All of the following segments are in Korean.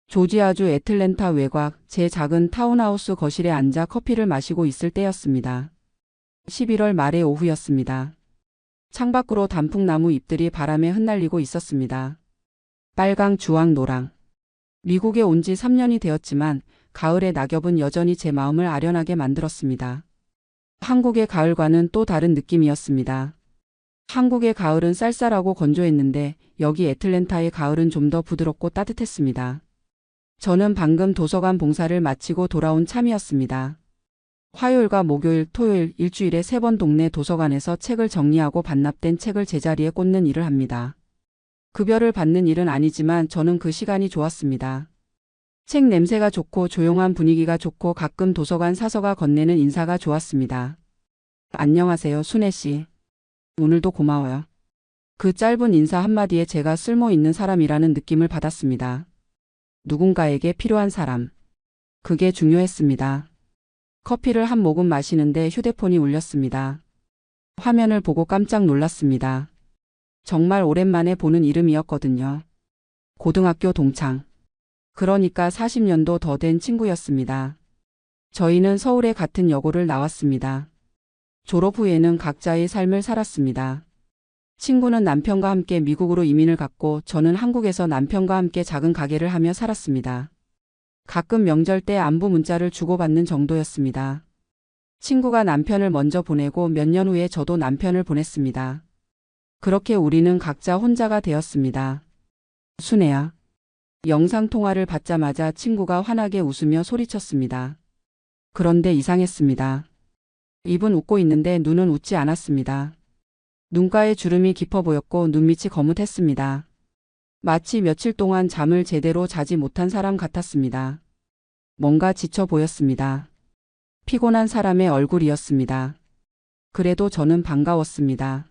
조지아주 애틀랜타 외곽 제 작은 타운하우스 거실에 앉아 커피를 마시고 있을 때였습니다. 11월 말의 오후였습니다. 창밖으로 단풍나무 잎들이 바람에 흩날리고 있었습니다. 빨강, 주황, 노랑. 미국에 온 지 3년이 되었지만 가을의 낙엽은 여전히 제 마음을 아련하게 만들었습니다. 한국의 가을과는 또 다른 느낌이었습니다. 한국의 가을은 쌀쌀하고 건조했는데 여기 애틀랜타의 가을은 좀 더 부드럽고 따뜻했습니다. 저는 방금 도서관 봉사를 마치고 돌아온 참이었습니다. 화요일과 목요일, 토요일 일주일에 3번 동네 도서관에서 책을 정리하고 반납된 책을 제자리에 꽂는 일을 합니다. 급여를 받는 일은 아니지만 저는 그 시간이 좋았습니다. 책 냄새가 좋고 조용한 분위기가 좋고 가끔 도서관 사서가 건네는 인사가 좋았습니다. 안녕하세요, 순애 씨. 오늘도 고마워요. 그 짧은 인사 한마디에 제가 쓸모 있는 사람이라는 느낌을 받았습니다. 누군가에게 필요한 사람. 그게 중요했습니다. 커피를 한 모금 마시는데 휴대폰이 울렸습니다. 화면을 보고 깜짝 놀랐습니다. 정말 오랜만에 보는 이름이었거든요. 고등학교 동창. 그러니까 40년도 더 된 친구였습니다. 저희는 서울의 같은 여고를 나왔습니다. 졸업 후에는 각자의 삶을 살았습니다. 친구는 남편과 함께 미국으로 이민을 갔고 저는 한국에서 남편과 함께 작은 가게를 하며 살았습니다. 가끔 명절 때 안부 문자를 주고받는 정도였습니다. 친구가 남편을 먼저 보내고 몇 년 후에 저도 남편을 보냈습니다. 그렇게 우리는 각자 혼자가 되었습니다. 순애야. 영상통화를 받자마자 친구가 환하게 웃으며 소리쳤습니다. 그런데 이상했습니다. 입은 웃고 있는데 눈은 웃지 않았습니다. 눈가에 주름이 깊어 보였고 눈밑이 거뭇했습니다. 마치 며칠 동안 잠을 제대로 자지 못한 사람 같았습니다. 뭔가 지쳐 보였습니다. 피곤한 사람의 얼굴이었습니다. 그래도 저는 반가웠습니다.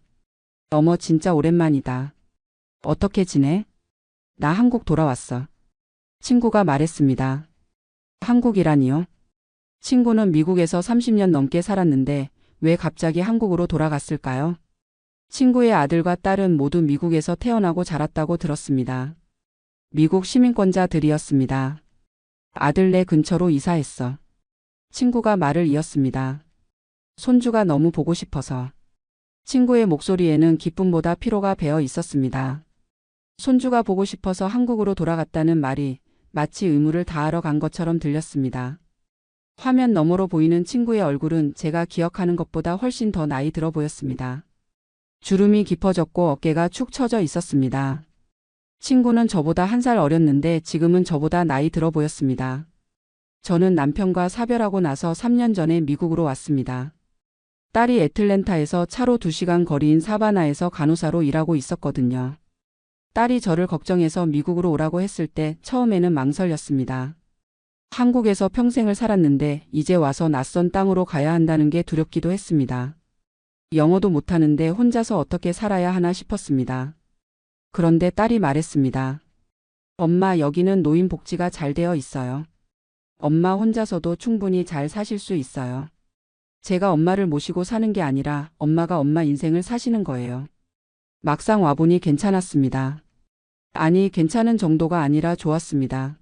어머, 진짜 오랜만이다. 어떻게 지내? 나 한국 돌아왔어. 친구가 말했습니다. 한국이라니요? 친구는 미국에서 30년 넘게 살았는데 왜 갑자기 한국으로 돌아갔을까요? 친구의 아들과 딸은 모두 미국에서 태어나고 자랐다고 들었습니다. 미국 시민권자들이었습니다. 아들네 근처로 이사했어. 친구가 말을 이었습니다. 손주가 너무 보고 싶어서. 친구의 목소리에는 기쁨보다 피로가 배어 있었습니다. 손주가 보고 싶어서 한국으로 돌아갔다는 말이 마치 의무를 다하러 간 것처럼 들렸습니다. 화면 너머로 보이는 친구의 얼굴은 제가 기억하는 것보다 훨씬 더 나이 들어 보였습니다. 주름이 깊어졌고 어깨가 축 처져 있었습니다. 친구는 저보다 1살 어렸는데 지금은 저보다 나이 들어 보였습니다. 저는 남편과 사별하고 나서 3년 전에 미국으로 왔습니다. 딸이 애틀랜타에서 차로 2시간 거리인 사바나에서 간호사로 일하고 있었거든요. 딸이 저를 걱정해서 미국으로 오라고 했을 때 처음에는 망설였습니다. 한국에서 평생을 살았는데 이제 와서 낯선 땅으로 가야 한다는 게 두렵기도 했습니다. 영어도 못하는데 혼자서 어떻게 살아야 하나 싶었습니다. 그런데 딸이 말했습니다. 엄마, 여기는 노인복지가 잘 되어 있어요. 엄마 혼자서도 충분히 잘 사실 수 있어요. 제가 엄마를 모시고 사는 게 아니라 엄마가 엄마 인생을 사시는 거예요. 막상 와보니 괜찮았습니다. 아니, 괜찮은 정도가 아니라 좋았습니다.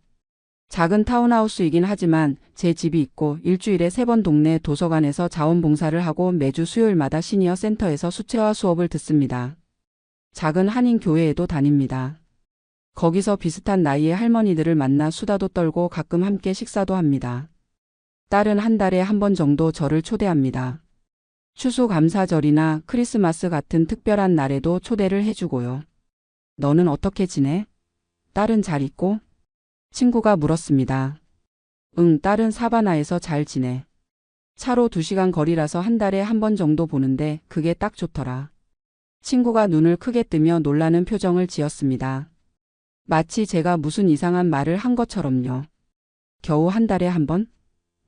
작은 타운하우스이긴 하지만 제 집이 있고 일주일에 3번 동네 도서관에서 자원봉사를 하고 매주 수요일마다 시니어 센터에서 수채화 수업을 듣습니다. 작은 한인 교회에도 다닙니다. 거기서 비슷한 나이의 할머니들을 만나 수다도 떨고 가끔 함께 식사도 합니다. 딸은 한 달에 1번 정도 저를 초대합니다. 추수감사절이나 크리스마스 같은 특별한 날에도 초대를 해주고요. 너는 어떻게 지내? 딸은 잘 있고? 친구가 물었습니다. 응, 딸은 사바나에서 잘 지내. 차로 2시간 거리라서 한 달에 1번 정도 보는데 그게 딱 좋더라. 친구가 눈을 크게 뜨며 놀라는 표정을 지었습니다. 마치 제가 무슨 이상한 말을 한 것처럼요. 겨우 한 달에 1번?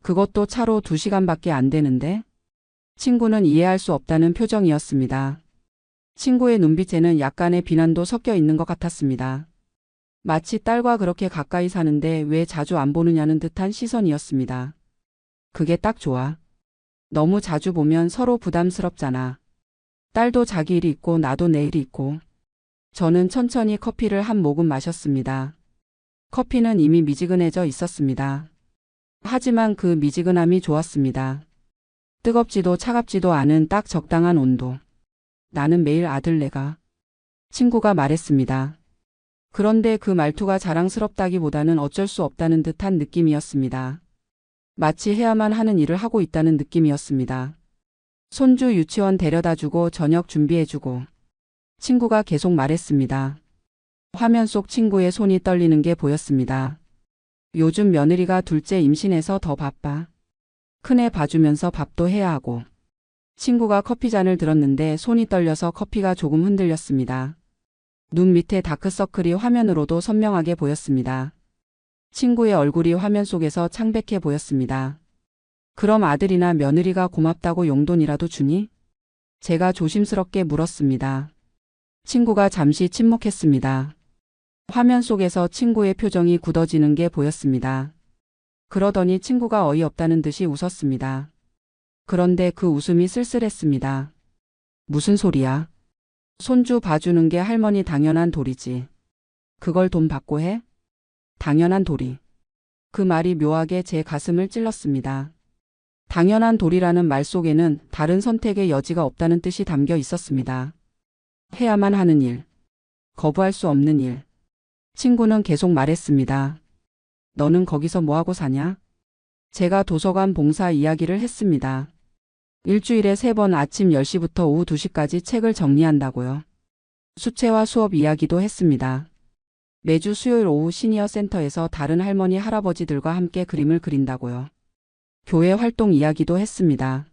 그것도 차로 2시간밖에 안 되는데? 친구는 이해할 수 없다는 표정이었습니다. 친구의 눈빛에는 약간의 비난도 섞여 있는 것 같았습니다. 마치 딸과 그렇게 가까이 사는데 왜 자주 안 보느냐는 듯한 시선이었습니다. 그게 딱 좋아. 너무 자주 보면 서로 부담스럽잖아. 딸도 자기 일이 있고 나도 내 일이 있고. 저는 천천히 커피를 한 모금 마셨습니다. 커피는 이미 미지근해져 있었습니다. 하지만 그 미지근함이 좋았습니다. 뜨겁지도 차갑지도 않은 딱 적당한 온도. 나는 매일 아들네가. 친구가 말했습니다. 그런데 그 말투가 자랑스럽다기보다는 어쩔 수 없다는 듯한 느낌이었습니다. 마치 해야만 하는 일을 하고 있다는 느낌이었습니다. 손주 유치원 데려다주고 저녁 준비해주고. 친구가 계속 말했습니다. 화면 속 친구의 손이 떨리는 게 보였습니다. 요즘 며느리가 둘째 임신해서 더 바빠. 큰애 봐주면서 밥도 해야 하고. 친구가 커피잔을 들었는데 손이 떨려서 커피가 조금 흔들렸습니다. 눈 밑에 다크서클이 화면으로도 선명하게 보였습니다. 친구의 얼굴이 화면 속에서 창백해 보였습니다. 그럼 아들이나 며느리가 고맙다고 용돈이라도 주니? 제가 조심스럽게 물었습니다. 친구가 잠시 침묵했습니다. 화면 속에서 친구의 표정이 굳어지는 게 보였습니다. 그러더니 친구가 어이없다는 듯이 웃었습니다. 그런데 그 웃음이 쓸쓸했습니다. 무슨 소리야? 손주 봐주는 게 할머니 당연한 도리지. 그걸 돈 받고 해? 당연한 도리. 그 말이 묘하게 제 가슴을 찔렀습니다. 당연한 도리라는 말 속에는 다른 선택의 여지가 없다는 뜻이 담겨 있었습니다. 해야만 하는 일. 거부할 수 없는 일. 친구는 계속 말했습니다. 너는 거기서 뭐하고 사냐? 제가 도서관 봉사 이야기를 했습니다. 일주일에 3번 아침 10시부터 오후 2시까지 책을 정리한다고요. 수채화 수업 이야기도 했습니다. 매주 수요일 오후 시니어 센터에서 다른 할머니 할아버지들과 함께 그림을 그린다고요. 교회 활동 이야기도 했습니다.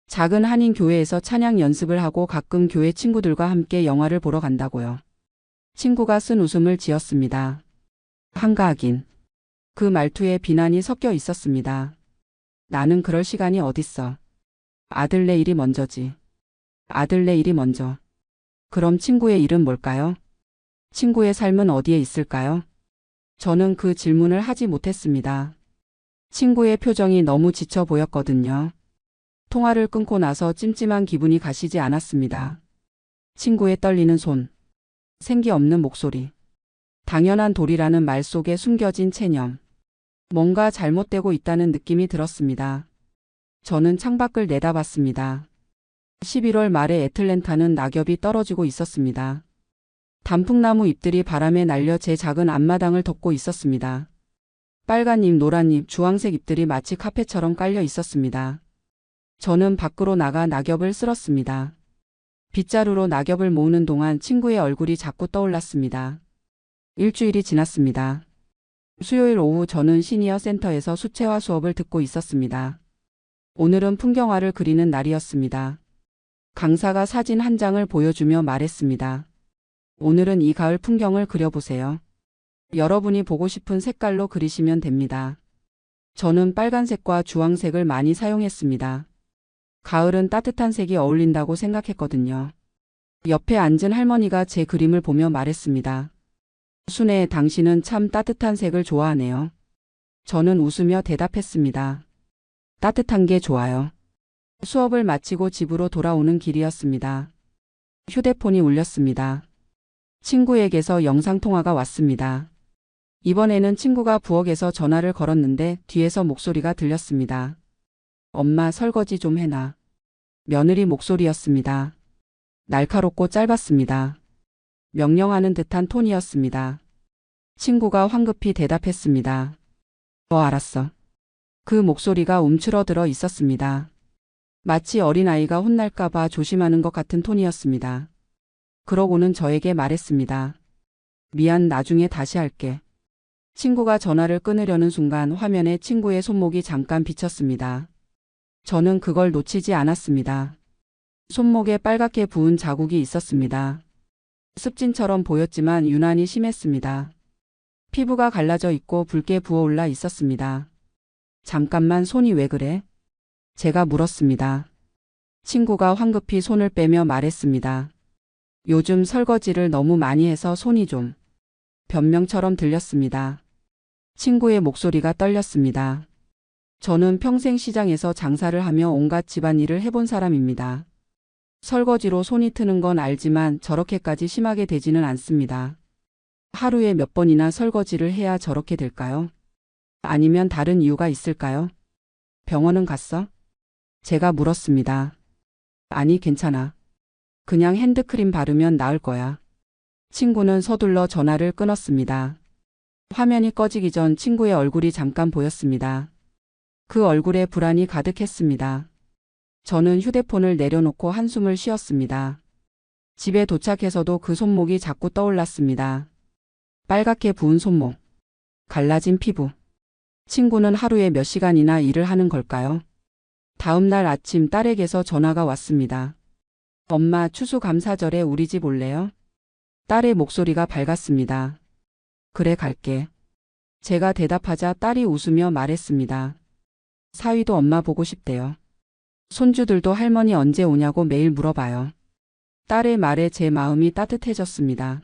작은 한인 교회에서 찬양 연습을 하고 가끔 교회 친구들과 함께 영화를 보러 간다고요. 친구가 쓴 웃음을 지었습니다. 한가하긴. 그 말투에 비난이 섞여 있었습니다. 나는 그럴 시간이 어딨어. 아들네 일이 먼저지. 아들네 일이 먼저. 그럼 친구의 일은 뭘까요? 친구의 삶은 어디에 있을까요? 저는 그 질문을 하지 못했습니다. 친구의 표정이 너무 지쳐 보였거든요. 통화를 끊고 나서 찜찜한 기분이 가시지 않았습니다. 친구의 떨리는 손. 생기 없는 목소리. 당연한 도리라는 말 속에 숨겨진 체념. 뭔가 잘못되고 있다는 느낌이 들었습니다. 저는 창밖을 내다봤습니다. 11월 말에 애틀랜타는 낙엽이 떨어지고 있었습니다. 단풍나무 잎들이 바람에 날려 제 작은 앞마당을 덮고 있었습니다. 빨간 잎, 노란 잎, 주황색 잎들이 마치 카페처럼 깔려 있었습니다. 저는 밖으로 나가 낙엽을 쓸었습니다. 빗자루로 낙엽을 모으는 동안 친구의 얼굴이 자꾸 떠올랐습니다. 일주일이 지났습니다. 수요일 오후 저는 시니어 센터에서 수채화 수업을 듣고 있었습니다. 오늘은 풍경화를 그리는 날이었습니다. 강사가 사진 한 장을 보여주며 말했습니다. 오늘은 이 가을 풍경을 그려보세요. 여러분이 보고 싶은 색깔로 그리시면 됩니다. 저는 빨간색과 주황색을 많이 사용했습니다. 가을은 따뜻한 색이 어울린다고 생각했거든요. 옆에 앉은 할머니가 제 그림을 보며 말했습니다. 순애, 당신은 참 따뜻한 색을 좋아하네요. 저는 웃으며 대답했습니다. 따뜻한 게 좋아요. 수업을 마치고 집으로 돌아오는 길이었습니다. 휴대폰이 울렸습니다. 친구에게서 영상통화가 왔습니다. 이번에는 친구가 부엌에서 전화를 걸었는데 뒤에서 목소리가 들렸습니다. 엄마, 설거지 좀 해놔. 며느리 목소리였습니다. 날카롭고 짧았습니다. 명령하는 듯한 톤이었습니다. 친구가 황급히 대답했습니다. 알았어. 그 목소리가 움츠러들어 있었습니다. 마치 어린아이가 혼날까봐 조심하는 것 같은 톤이었습니다. 그러고는 저에게 말했습니다. 미안, 나중에 다시 할게. 친구가 전화를 끊으려는 순간 화면에 친구의 손목이 잠깐 비쳤습니다. 저는 그걸 놓치지 않았습니다. 손목에 빨갛게 부은 자국이 있었습니다. 습진처럼 보였지만 유난히 심했습니다. 피부가 갈라져 있고 붉게 부어올라 있었습니다. 잠깐만, 손이 왜 그래? 제가 물었습니다. 친구가 황급히 손을 빼며 말했습니다. 요즘 설거지를 너무 많이 해서 손이 좀. 변명처럼 들렸습니다. 친구의 목소리가 떨렸습니다. 저는 평생 시장에서 장사를 하며 온갖 집안일을 해본 사람입니다. 설거지로 손이 트는 건 알지만 저렇게까지 심하게 되지는 않습니다. 하루에 몇 번이나 설거지를 해야 저렇게 될까요? 아니면 다른 이유가 있을까요? 병원은 갔어? 제가 물었습니다. 아니, 괜찮아. 그냥 핸드크림 바르면 나을 거야. 친구는 서둘러 전화를 끊었습니다. 화면이 꺼지기 전 친구의 얼굴이 잠깐 보였습니다. 그 얼굴에 불안이 가득했습니다. 저는 휴대폰을 내려놓고 한숨을 쉬었습니다. 집에 도착해서도 그 손목이 자꾸 떠올랐습니다. 빨갛게 부은 손목, 갈라진 피부. 친구는 하루에 몇 시간이나 일을 하는 걸까요? 다음 날 아침 딸에게서 전화가 왔습니다. 엄마, 추수감사절에 우리 집 올래요? 딸의 목소리가 밝았습니다. 그래, 갈게. 제가 대답하자 딸이 웃으며 말했습니다. 사위도 엄마 보고 싶대요. 손주들도 할머니 언제 오냐고 매일 물어봐요. 딸의 말에 제 마음이 따뜻해졌습니다.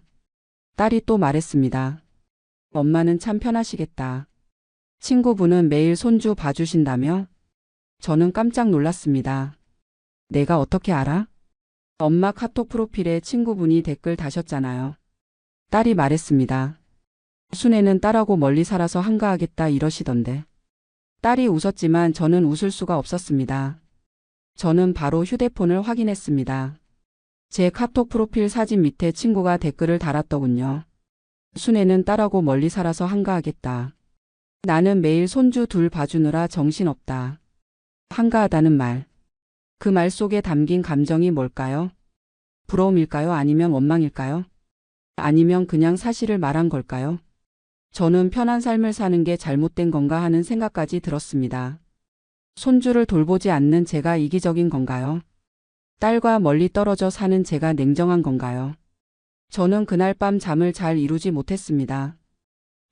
딸이 또 말했습니다. 엄마는 참 편하시겠다. 친구분은 매일 손주 봐주신다며? 저는 깜짝 놀랐습니다. 내가 어떻게 알아? 엄마 카톡 프로필에 친구분이 댓글 다셨잖아요. 딸이 말했습니다. 순애는 딸하고 멀리 살아서 한가하겠다 이러시던데. 딸이 웃었지만 저는 웃을 수가 없었습니다. 저는 바로 휴대폰을 확인했습니다. 제 카톡 프로필 사진 밑에 친구가 댓글을 달았더군요. 순애는 딸하고 멀리 살아서 한가하겠다. 나는 매일 손주 둘 봐주느라 정신없다. 한가하다는 말. 그 말 속에 담긴 감정이 뭘까요? 부러움일까요? 아니면 원망일까요? 아니면 그냥 사실을 말한 걸까요? 저는 편한 삶을 사는 게 잘못된 건가 하는 생각까지 들었습니다. 손주를 돌보지 않는 제가 이기적인 건가요? 딸과 멀리 떨어져 사는 제가 냉정한 건가요? 저는 그날 밤 잠을 잘 이루지 못했습니다.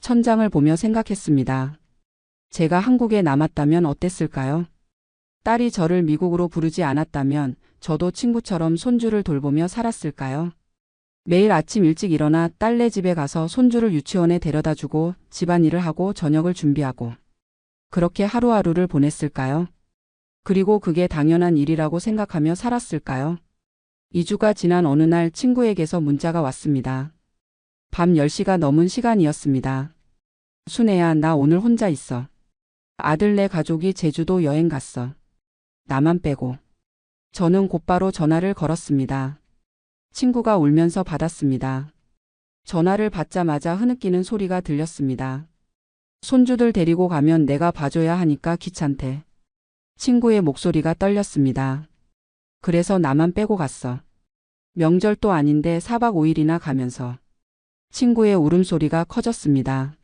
천장을 보며 생각했습니다. 제가 한국에 남았다면 어땠을까요? 딸이 저를 미국으로 부르지 않았다면 저도 친구처럼 손주를 돌보며 살았을까요? 매일 아침 일찍 일어나 딸네 집에 가서 손주를 유치원에 데려다주고 집안일을 하고 저녁을 준비하고 그렇게 하루하루를 보냈을까요? 그리고 그게 당연한 일이라고 생각하며 살았을까요? 2주가 지난 어느 날 친구에게서 문자가 왔습니다. 밤 10시가 넘은 시간이었습니다. 순애야, 나 오늘 혼자 있어. 아들네 가족이 제주도 여행 갔어. 나만 빼고. 저는 곧바로 전화를 걸었습니다. 친구가 울면서 받았습니다. 전화를 받자마자 흐느끼는 소리가 들렸습니다. 손주들 데리고 가면 내가 봐줘야 하니까 귀찮대. 친구의 목소리가 떨렸습니다. 그래서 나만 빼고 갔어. 명절도 아닌데 4박 5일이나 가면서. 친구의 울음소리가 커졌습니다.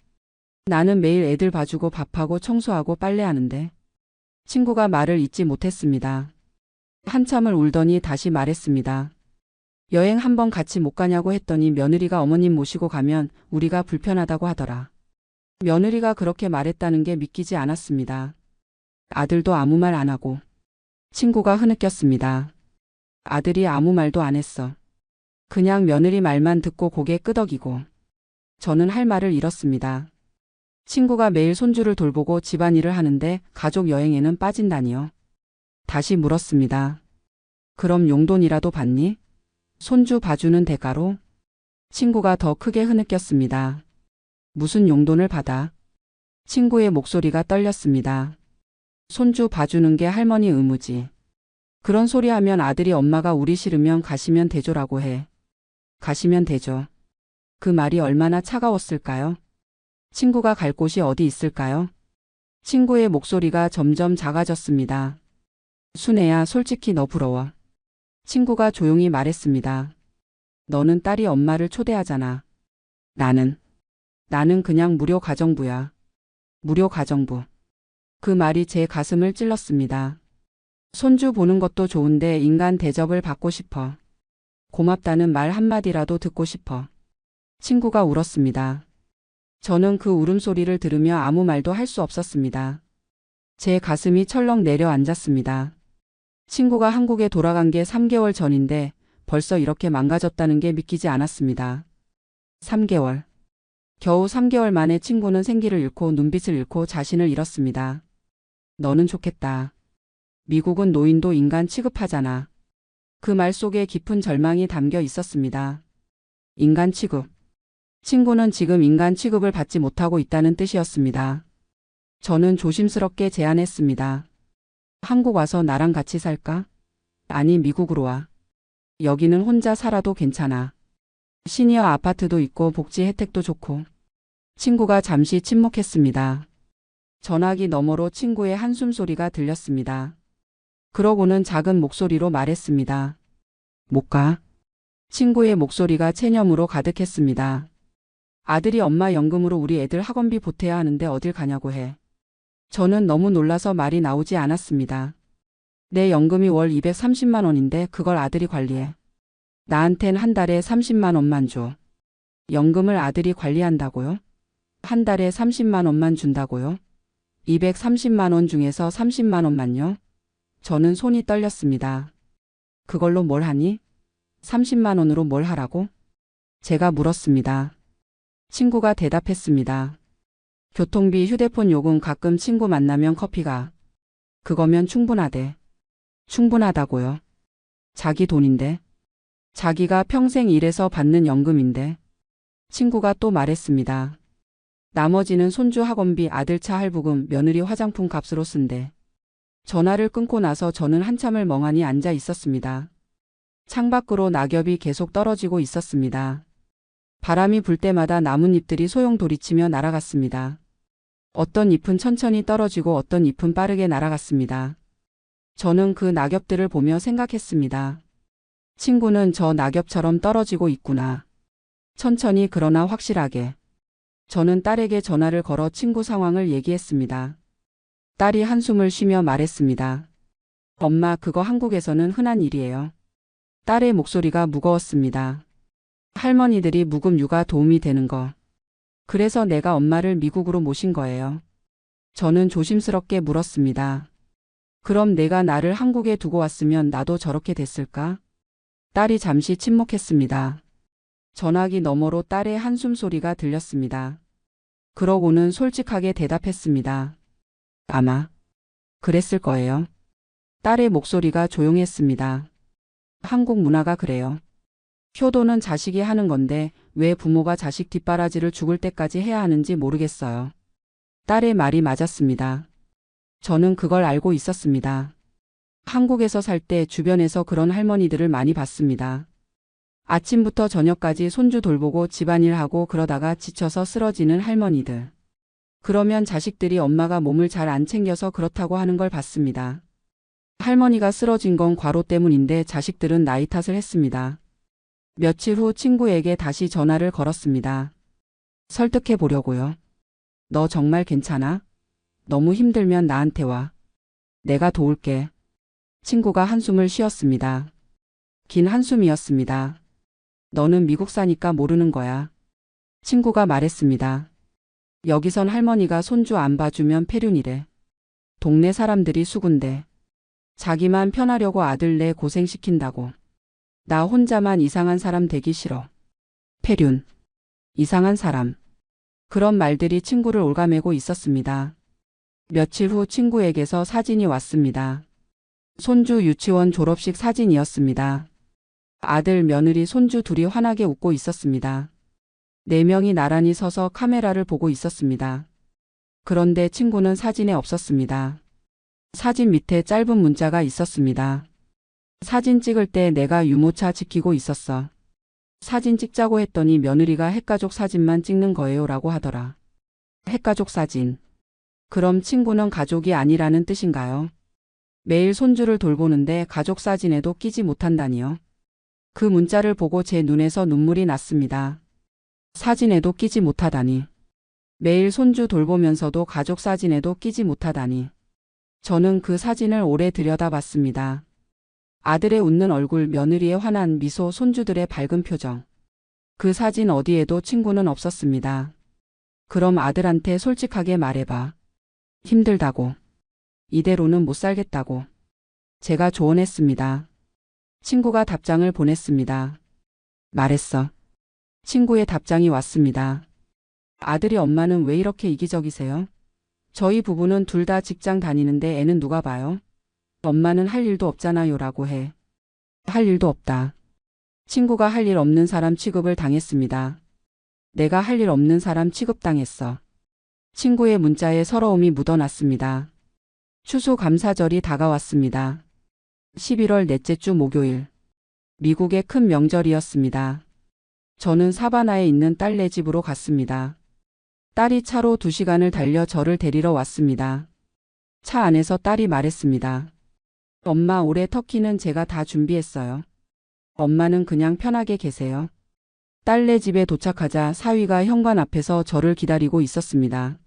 나는 매일 애들 봐주고 밥하고 청소하고 빨래하는데. 친구가 말을 잇지 못했습니다. 한참을 울더니 다시 말했습니다. 여행 한번 같이 못 가냐고 했더니 며느리가 어머님 모시고 가면 우리가 불편하다고 하더라. 며느리가 그렇게 말했다는 게 믿기지 않았습니다. 아들도 아무 말 안 하고. 친구가 흐느꼈습니다. 아들이 아무 말도 안 했어. 그냥 며느리 말만 듣고 고개 끄덕이고. 저는 할 말을 잃었습니다. 친구가 매일 손주를 돌보고 집안일을 하는데 가족 여행에는 빠진다니요. 다시 물었습니다. 그럼 용돈이라도 받니? 손주 봐주는 대가로? 친구가 더 크게 흐느꼈습니다. 무슨 용돈을 받아? 친구의 목소리가 떨렸습니다. 손주 봐주는 게 할머니 의무지. 그런 소리 하면 아들이 엄마가 우리 싫으면 가시면 되죠라고 해. 가시면 되죠. 그 말이 얼마나 차가웠을까요? 친구가 갈 곳이 어디 있을까요? 친구의 목소리가 점점 작아졌습니다. 순애야, 솔직히 너 부러워. 친구가 조용히 말했습니다. 너는 딸이 엄마를 초대하잖아. 나는 그냥 무료 가정부야. 무료 가정부. 그 말이 제 가슴을 찔렀습니다. 손주 보는 것도 좋은데 인간 대접을 받고 싶어. 고맙다는 말 한마디라도 듣고 싶어. 친구가 울었습니다. 저는 그 울음소리를 들으며 아무 말도 할 수 없었습니다. 제 가슴이 철렁 내려앉았습니다. 친구가 한국에 돌아간 게 3개월 전인데 벌써 이렇게 망가졌다는 게 믿기지 않았습니다. 3개월. 겨우 3개월 만에 친구는 생기를 잃고 눈빛을 잃고 자신을 잃었습니다. 너는 좋겠다. 미국은 노인도 인간 취급하잖아. 그 말 속에 깊은 절망이 담겨 있었습니다. 인간 취급. 친구는 지금 인간 취급을 받지 못하고 있다는 뜻이었습니다. 저는 조심스럽게 제안했습니다. 한국 와서 나랑 같이 살까? 아니, 미국으로 와. 여기는 혼자 살아도 괜찮아. 시니어 아파트도 있고 복지 혜택도 좋고. 친구가 잠시 침묵했습니다. 전화기 너머로 친구의 한숨 소리가 들렸습니다. 그러고는 작은 목소리로 말했습니다. 못 가. 친구의 목소리가 체념으로 가득했습니다. 아들이 엄마 연금으로 우리 애들 학원비 보태야 하는데 어딜 가냐고 해. 저는 너무 놀라서 말이 나오지 않았습니다. 내 연금이 월 230만 원인데 그걸 아들이 관리해. 나한텐 한 달에 30만 원만 줘. 연금을 아들이 관리한다고요? 한 달에 30만 원만 준다고요? 230만 원 중에서 30만 원만요? 저는 손이 떨렸습니다. 그걸로 뭘 하니? 30만 원으로 뭘 하라고? 제가 물었습니다. 친구가 대답했습니다. 교통비, 휴대폰 요금, 가끔 친구 만나면 커피가. 그거면 충분하대. 충분하다고요? 자기 돈인데. 자기가 평생 일해서 받는 연금인데. 친구가 또 말했습니다. 나머지는 손주 학원비, 아들 차 할부금, 며느리 화장품 값으로 쓴대. 전화를 끊고 나서 저는 한참을 멍하니 앉아 있었습니다. 창밖으로 낙엽이 계속 떨어지고 있었습니다. 바람이 불 때마다 나뭇잎들이 소용돌이치며 날아갔습니다. 어떤 잎은 천천히 떨어지고 어떤 잎은 빠르게 날아갔습니다. 저는 그 낙엽들을 보며 생각했습니다. 친구는 저 낙엽처럼 떨어지고 있구나. 천천히 그러나 확실하게. 저는 딸에게 전화를 걸어 친구 상황을 얘기했습니다. 딸이 한숨을 쉬며 말했습니다. 엄마, 그거 한국에서는 흔한 일이에요. 딸의 목소리가 무거웠습니다. 할머니들이 묵음 육아 도움이 되는 거. 그래서 내가 엄마를 미국으로 모신 거예요. 저는 조심스럽게 물었습니다. 그럼 내가 나를 한국에 두고 왔으면 나도 저렇게 됐을까? 딸이 잠시 침묵했습니다. 전화기 너머로 딸의 한숨 소리가 들렸습니다. 그러고는 솔직하게 대답했습니다. 아마 그랬을 거예요. 딸의 목소리가 조용했습니다. 한국 문화가 그래요. 효도는 자식이 하는 건데 왜 부모가 자식 뒷바라지를 죽을 때까지 해야 하는지 모르겠어요. 딸의 말이 맞았습니다. 저는 그걸 알고 있었습니다. 한국에서 살 때 주변에서 그런 할머니들을 많이 봤습니다. 아침부터 저녁까지 손주 돌보고 집안일하고 그러다가 지쳐서 쓰러지는 할머니들. 그러면 자식들이 엄마가 몸을 잘 안 챙겨서 그렇다고 하는 걸 봤습니다. 할머니가 쓰러진 건 과로 때문인데 자식들은 나이 탓을 했습니다. 며칠 후 친구에게 다시 전화를 걸었습니다. 설득해 보려고요. 너 정말 괜찮아? 너무 힘들면 나한테 와. 내가 도울게. 친구가 한숨을 쉬었습니다. 긴 한숨이었습니다. 너는 미국 사니까 모르는 거야. 친구가 말했습니다. 여기선 할머니가 손주 안 봐주면 폐륜이래. 동네 사람들이 수군대. 자기만 편하려고 아들 내 고생시킨다고. 나 혼자만 이상한 사람 되기 싫어. 폐륜. 이상한 사람. 그런 말들이 친구를 올가매고 있었습니다. 며칠 후 친구에게서 사진이 왔습니다. 손주 유치원 졸업식 사진이었습니다. 아들, 며느리, 손주 둘이 환하게 웃고 있었습니다. 4명이 나란히 서서 카메라를 보고 있었습니다. 그런데 친구는 사진에 없었습니다. 사진 밑에 짧은 문자가 있었습니다. 사진 찍을 때 내가 유모차 지키고 있었어. 사진 찍자고 했더니 며느리가 핵가족 사진만 찍는 거예요 라고 하더라. 핵가족 사진. 그럼 친구는 가족이 아니라는 뜻인가요? 매일 손주를 돌보는데 가족 사진에도 끼지 못한다니요. 그 문자를 보고 제 눈에서 눈물이 났습니다. 사진에도 끼지 못하다니. 매일 손주 돌보면서도 가족 사진에도 끼지 못하다니. 저는 그 사진을 오래 들여다봤습니다. 아들의 웃는 얼굴, 며느리의 환한 미소, 손주들의 밝은 표정. 그 사진 어디에도 친구는 없었습니다. 그럼 아들한테 솔직하게 말해봐. 힘들다고. 이대로는 못 살겠다고. 제가 조언했습니다. 친구가 답장을 보냈습니다. 말했어. 친구의 답장이 왔습니다. 아들이 엄마는 왜 이렇게 이기적이세요? 저희 부부는 둘 다 직장 다니는데 애는 누가 봐요? 엄마는 할 일도 없잖아요 라고 해. 할 일도 없다. 친구가 할 일 없는 사람 취급을 당했습니다. 내가 할 일 없는 사람 취급당했어. 친구의 문자에 서러움이 묻어났습니다. 추수감사절이 다가왔습니다. 11월 넷째 주 목요일. 미국의 큰 명절이었습니다. 저는 사바나에 있는 딸네 집으로 갔습니다. 딸이 차로 2시간을 달려 저를 데리러 왔습니다. 차 안에서 딸이 말했습니다. 엄마, 올해 터키는 제가 다 준비했어요. 엄마는 그냥 편하게 계세요. 딸네 집에 도착하자 사위가 현관 앞에서 저를 기다리고 있었습니다.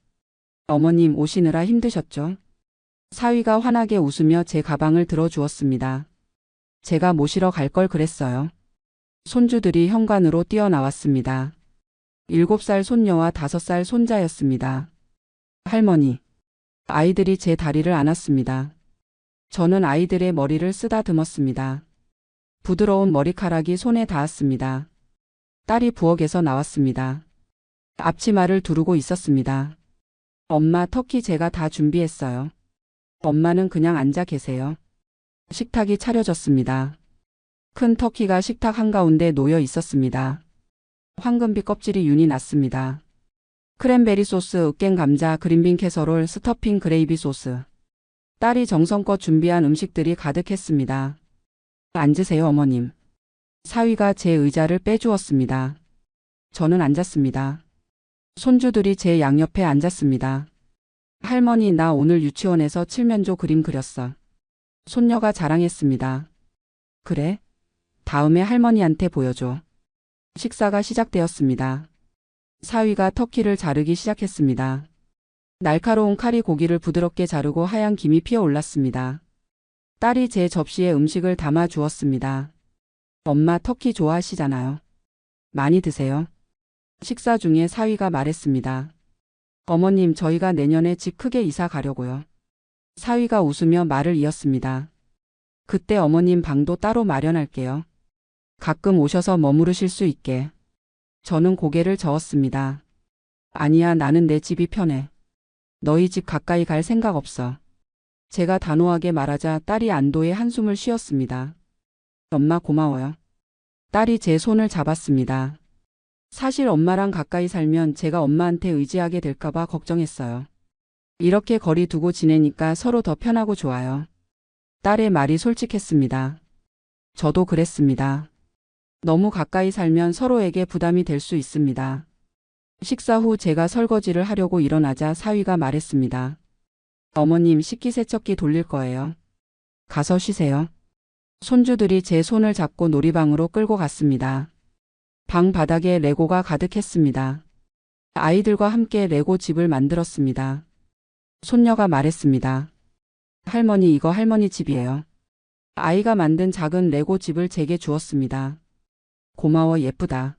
어머님, 오시느라 힘드셨죠? 사위가 환하게 웃으며 제 가방을 들어주었습니다. 제가 모시러 갈 걸 그랬어요. 손주들이 현관으로 뛰어나왔습니다. 7살 손녀와 5살 손자였습니다. 할머니. 아이들이 제 다리를 안았습니다. 저는 아이들의 머리를 쓰다듬었습니다. 부드러운 머리카락이 손에 닿았습니다. 딸이 부엌에서 나왔습니다. 앞치마를 두르고 있었습니다. 엄마, 터키 제가 다 준비했어요. 엄마는 그냥 앉아 계세요. 식탁이 차려졌습니다. 큰 터키가 식탁 한가운데 놓여 있었습니다. 황금빛 껍질이 윤이 났습니다. 크랜베리 소스, 으깬 감자, 그린빈 캐서롤, 스터핑 그레이비 소스. 딸이 정성껏 준비한 음식들이 가득했습니다. 앉으세요, 어머님. 사위가 제 의자를 빼주었습니다. 저는 앉았습니다. 손주들이 제 양옆에 앉았습니다. 할머니, 나 오늘 유치원에서 칠면조 그림 그렸어. 손녀가 자랑했습니다. 그래? 다음에 할머니한테 보여줘. 식사가 시작되었습니다. 사위가 터키를 자르기 시작했습니다. 날카로운 칼이 고기를 부드럽게 자르고 하얀 김이 피어올랐습니다. 딸이 제 접시에 음식을 담아 주었습니다. 엄마, 터키 좋아하시잖아요. 많이 드세요. 식사 중에 사위가 말했습니다. 어머님, 저희가 내년에 집 크게 이사 가려고요. 사위가 웃으며 말을 이었습니다. 그때 어머님 방도 따로 마련할게요. 가끔 오셔서 머무르실 수 있게. 저는 고개를 저었습니다. 아니야, 나는 내 집이 편해. 너희 집 가까이 갈 생각 없어. 제가 단호하게 말하자 딸이 안도의 한숨을 쉬었습니다. 엄마, 고마워요. 딸이 제 손을 잡았습니다. 사실 엄마랑 가까이 살면 제가 엄마한테 의지하게 될까봐 걱정했어요. 이렇게 거리 두고 지내니까 서로 더 편하고 좋아요. 딸의 말이 솔직했습니다. 저도 그랬습니다. 너무 가까이 살면 서로에게 부담이 될 수 있습니다. 식사 후 제가 설거지를 하려고 일어나자 사위가 말했습니다. 어머님, 식기세척기 돌릴 거예요. 가서 쉬세요. 손주들이 제 손을 잡고 놀이방으로 끌고 갔습니다. 방 바닥에 레고가 가득했습니다. 아이들과 함께 레고 집을 만들었습니다. 손녀가 말했습니다. 할머니, 이거 할머니 집이에요. 아이가 만든 작은 레고 집을 제게 주었습니다. 고마워, 예쁘다.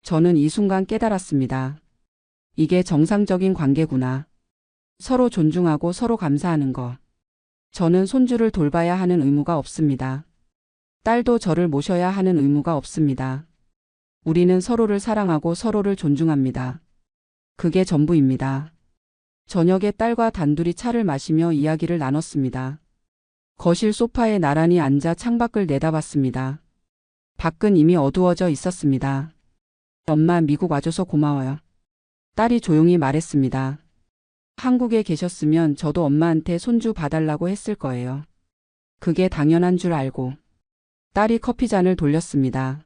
저는 이 순간 깨달았습니다. 이게 정상적인 관계구나. 서로 존중하고 서로 감사하는 거. 저는 손주를 돌봐야 하는 의무가 없습니다. 딸도 저를 모셔야 하는 의무가 없습니다. 우리는 서로를 사랑하고 서로를 존중합니다. 그게 전부입니다. 저녁에 딸과 단둘이 차를 마시며 이야기를 나눴습니다. 거실 소파에 나란히 앉아 창밖을 내다봤습니다. 밖은 이미 어두워져 있었습니다. 엄마, 미국 와줘서 고마워요. 딸이 조용히 말했습니다. 한국에 계셨으면 저도 엄마한테 손주 봐달라고 했을 거예요. 그게 당연한 줄 알고. 딸이 커피잔을 돌렸습니다.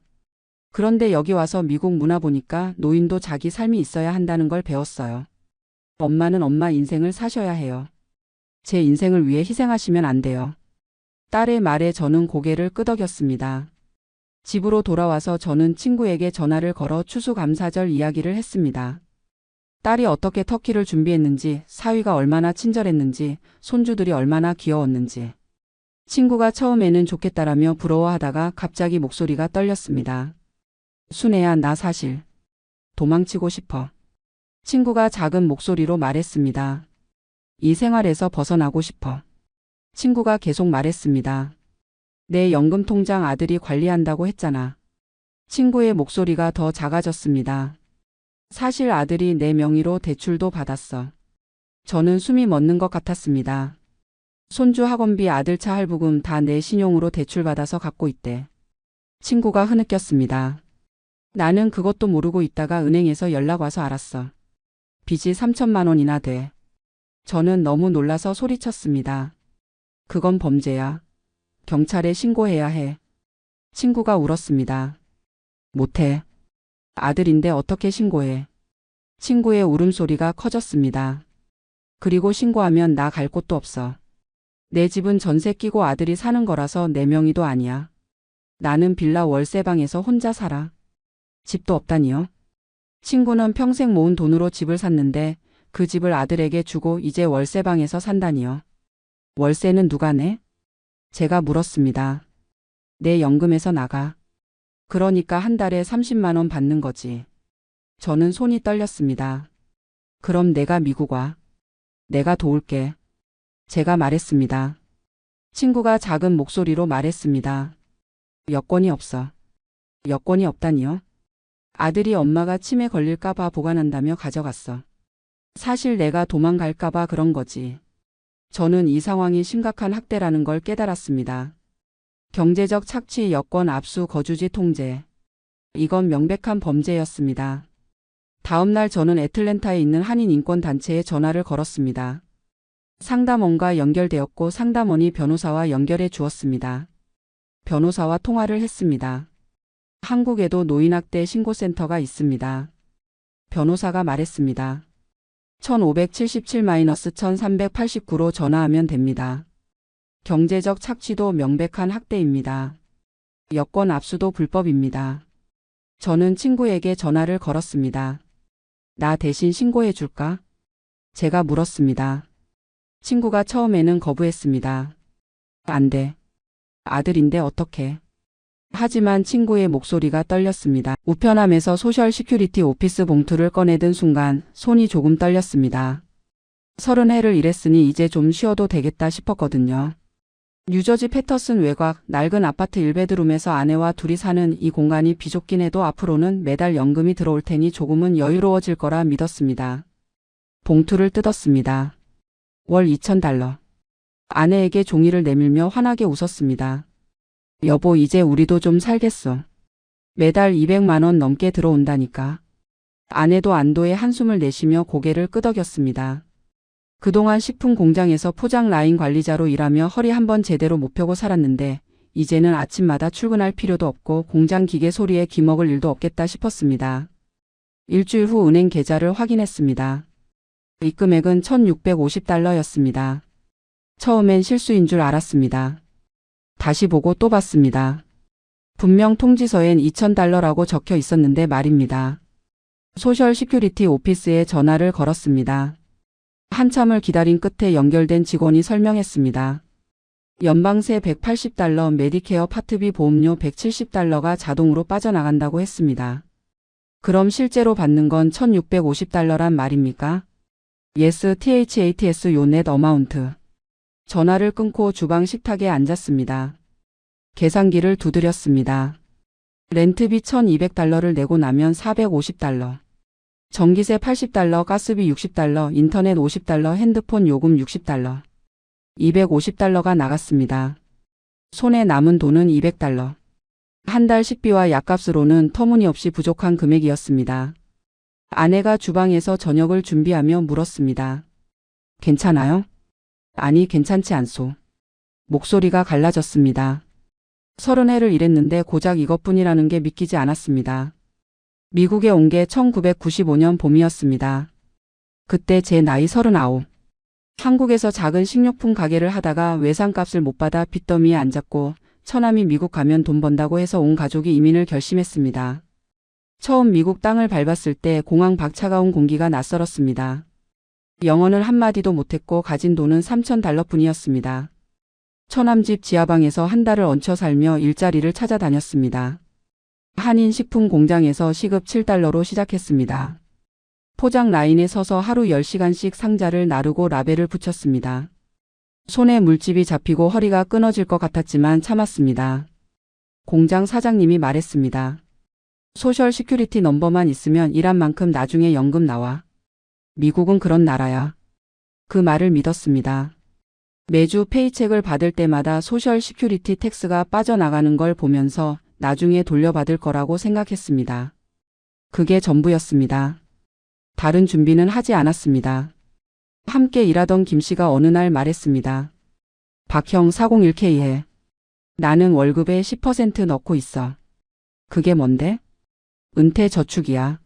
그런데 여기 와서 미국 문화 보니까 노인도 자기 삶이 있어야 한다는 걸 배웠어요. 엄마는 엄마 인생을 사셔야 해요. 제 인생을 위해 희생하시면 안 돼요. 딸의 말에 저는 고개를 끄덕였습니다. 집으로 돌아와서 저는 친구에게 전화를 걸어 추수감사절 이야기를 했습니다. 딸이 어떻게 터키를 준비했는지, 사위가 얼마나 친절했는지, 손주들이 얼마나 귀여웠는지. 친구가 처음에는 좋겠다라며 부러워하다가 갑자기 목소리가 떨렸습니다. 순애야, 나 사실 도망치고 싶어. 친구가 작은 목소리로 말했습니다. 이 생활에서 벗어나고 싶어. 친구가 계속 말했습니다. 내 연금 통장 아들이 관리한다고 했잖아. 친구의 목소리가 더 작아졌습니다. 사실 아들이 내 명의로 대출도 받았어. 저는 숨이 멎는 것 같았습니다. 손주 학원비, 아들 차 할부금 다 내 신용으로 대출받아서 갚고 있대. 친구가 흐느꼈습니다. 나는 그것도 모르고 있다가 은행에서 연락 와서 알았어. 빚이 3천만 원이나 돼. 저는 너무 놀라서 소리쳤습니다. 그건 범죄야. 경찰에 신고해야 해. 친구가 울었습니다. 못해. 아들인데 어떻게 신고해. 친구의 울음소리가 커졌습니다. 그리고 신고하면 나 갈 곳도 없어. 내 집은 전세 끼고 아들이 사는 거라서 내 명의도 아니야. 나는 빌라 월세방에서 혼자 살아. 집도 없다니요. 친구는 평생 모은 돈으로 집을 샀는데 그 집을 아들에게 주고 이제 월세방에서 산다니요. 월세는 누가 내? 제가 물었습니다. 내 연금에서 나가. 그러니까 한 달에 30만 원 받는 거지. 저는 손이 떨렸습니다. 그럼 내가 미국 와. 내가 도울게. 제가 말했습니다. 친구가 작은 목소리로 말했습니다. 여권이 없어. 여권이 없다니요? 아들이 엄마가 치매 걸릴까봐 보관한다며 가져갔어. 사실 내가 도망갈까봐 그런 거지. 저는 이 상황이 심각한 학대라는 걸 깨달았습니다. 경제적 착취, 여권 압수, 거주지 통제. 이건 명백한 범죄였습니다. 다음 날 저는 애틀랜타에 있는 한인 인권단체에 전화를 걸었습니다. 상담원과 연결되었고 상담원이 변호사와 연결해 주었습니다. 변호사와 통화를 했습니다. 한국에도 노인학대 신고센터가 있습니다. 변호사가 말했습니다. 1577-1389로 전화하면 됩니다. 경제적 착취도 명백한 학대입니다. 여권 압수도 불법입니다. 저는 친구에게 전화를 걸었습니다. 나 대신 신고해 줄까? 제가 물었습니다. 친구가 처음에는 거부했습니다. 안 돼. 아들인데 어떡해. 하지만 친구의 목소리가 떨렸습니다. 우편함에서 소셜 시큐리티 오피스 봉투를 꺼내든 순간 손이 조금 떨렸습니다. 30해를 일했으니 이제 좀 쉬어도 되겠다 싶었거든요. 뉴저지 패터슨 외곽 낡은 아파트 1베드룸에서 아내와 둘이 사는 이 공간이 비좁긴 해도 앞으로는 매달 연금이 들어올 테니 조금은 여유로워질 거라 믿었습니다. 봉투를 뜯었습니다. 월 $2,000. 아내에게 종이를 내밀며 환하게 웃었습니다. 여보, 이제 우리도 좀 살겠어. 매달 200만 원 넘게 들어온다니까. 아내도 안도의 한숨을 내쉬며 고개를 끄덕였습니다. 그동안 식품 공장에서 포장 라인 관리자로 일하며 허리 한번 제대로 못 펴고 살았는데 이제는 아침마다 출근할 필요도 없고 공장 기계 소리에 기먹을 일도 없겠다 싶었습니다. 일주일 후 은행 계좌를 확인했습니다. 입금액은 $1,650였습니다. 처음엔 실수인 줄 알았습니다. 다시 보고 또 봤습니다. 분명 통지서엔 $2,000라고 적혀 있었는데 말입니다. 소셜 시큐리티 오피스에 전화를 걸었습니다. 한참을 기다린 끝에 연결된 직원이 설명했습니다. 연방세 $180, 메디케어 파트비 보험료 $170가 자동으로 빠져나간다고 했습니다. 그럼 실제로 받는 건 $1,650란 말입니까? Yes, THATS your net amount. 전화를 끊고 주방 식탁에 앉았습니다. 계산기를 두드렸습니다. 렌트비 $1,200를 내고 나면 $450. 전기세 $80, 가스비 $60, 인터넷 $50, 핸드폰 요금 $60. $250가 나갔습니다. 손에 남은 돈은 $200. 한 달 식비와 약값으로는 터무니없이 부족한 금액이었습니다. 아내가 주방에서 저녁을 준비하며 물었습니다. 괜찮아요? 아니, 괜찮지 않소. 목소리가 갈라졌습니다. 30해를 일했는데 고작 이것뿐이라는 게 믿기지 않았습니다. 미국에 온 게 1995년 봄이었습니다. 그때 제 나이 39. 한국에서 작은 식료품 가게를 하다가 외상값을 못 받아 빚더미에 앉았고 처남이 미국 가면 돈 번다고 해서 온 가족이 이민을 결심했습니다. 처음 미국 땅을 밟았을 때 공항 밖 차가운 공기가 낯설었습니다. 영어는 한마디도 못했고 가진 돈은 $3,000뿐이었습니다. 처남집 지하방에서 한 달을 얹혀 살며 일자리를 찾아다녔습니다. 한인 식품 공장에서 시급 $7로 시작했습니다. 포장 라인에 서서 하루 10시간씩 상자를 나르고 라벨을 붙였습니다. 손에 물집이 잡히고 허리가 끊어질 것 같았지만 참았습니다. 공장 사장님이 말했습니다. 소셜 시큐리티 넘버만 있으면 일한 만큼 나중에 연금 나와. 미국은 그런 나라야. 그 말을 믿었습니다. 매주 페이첵을 받을 때마다 소셜 시큐리티 텍스가 빠져나가는 걸 보면서 나중에 돌려받을 거라고 생각했습니다. 그게 전부였습니다. 다른 준비는 하지 않았습니다. 함께 일하던 김 씨가 어느 날 말했습니다. 박형 401K에 나는 월급의 10% 넣고 있어. 그게 뭔데? 은퇴 저축이야.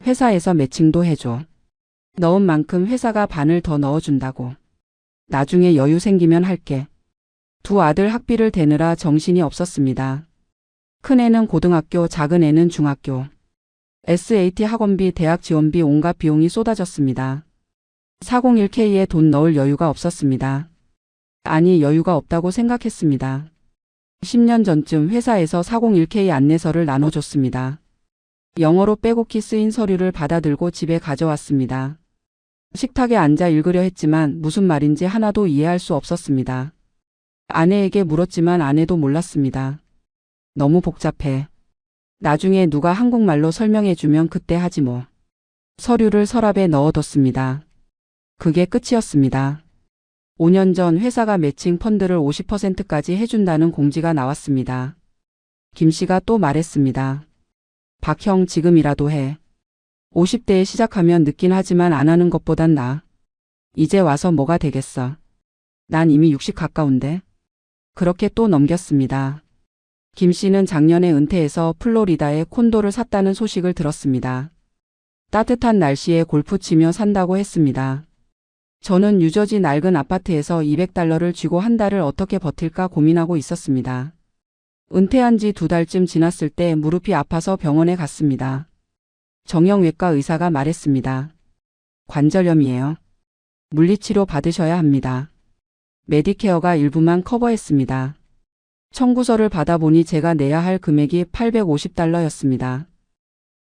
회사에서 매칭도 해줘. 넣은 만큼 회사가 반을 더 넣어준다고. 나중에 여유 생기면 할게. 두 아들 학비를 대느라 정신이 없었습니다. 큰애는 고등학교, 작은애는 중학교. SAT 학원비, 대학 지원비 온갖 비용이 쏟아졌습니다. 401K에 돈 넣을 여유가 없었습니다. 아니, 여유가 없다고 생각했습니다. 10년 전쯤 회사에서 401K 안내서를 나눠줬습니다. 영어로 빼곡히 쓰인 서류를 받아들고 집에 가져왔습니다. 식탁에 앉아 읽으려 했지만 무슨 말인지 하나도 이해할 수 없었습니다. 아내에게 물었지만 아내도 몰랐습니다. 너무 복잡해. 나중에 누가 한국말로 설명해주면 그때 하지 뭐. 서류를 서랍에 넣어뒀습니다. 그게 끝이었습니다. 5년 전 회사가 매칭 펀드를 50%까지 해준다는 공지가 나왔습니다. 김 씨가 또 말했습니다. 박형, 지금이라도 해. 50대에 시작하면 늦긴 하지만 안 하는 것보단 나아. 이제 와서 뭐가 되겠어. 난 이미 60 가까운데. 그렇게 또 넘겼습니다. 김 씨는 작년에 은퇴해서 플로리다에 콘도를 샀다는 소식을 들었습니다. 따뜻한 날씨에 골프 치며 산다고 했습니다. 저는 뉴저지 낡은 아파트에서 $200를 쥐고 한 달을 어떻게 버틸까 고민하고 있었습니다. 은퇴한 지 2달쯤 지났을 때 무릎이 아파서 병원에 갔습니다. 정형외과 의사가 말했습니다. 관절염이에요. 물리치료 받으셔야 합니다. 메디케어가 일부만 커버했습니다. 청구서를 받아보니 제가 내야 할 금액이 $850였습니다.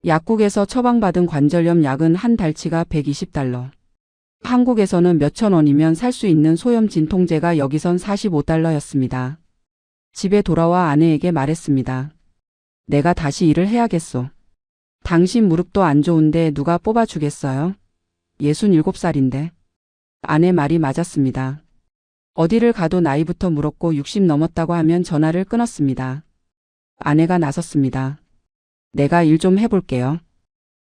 약국에서 처방받은 관절염 약은 한 달치가 $120. 한국에서는 몇천 원이면 살 수 있는 소염 진통제가 여기선 $45였습니다. 집에 돌아와 아내에게 말했습니다. 내가 다시 일을 해야겠소. 당신 무릎도 안 좋은데 누가 뽑아주겠어요? 67살인데. 아내 말이 맞았습니다. 어디를 가도 나이부터 물었고 60 넘었다고 하면 전화를 끊었습니다. 아내가 나섰습니다. 내가 일 좀 해볼게요.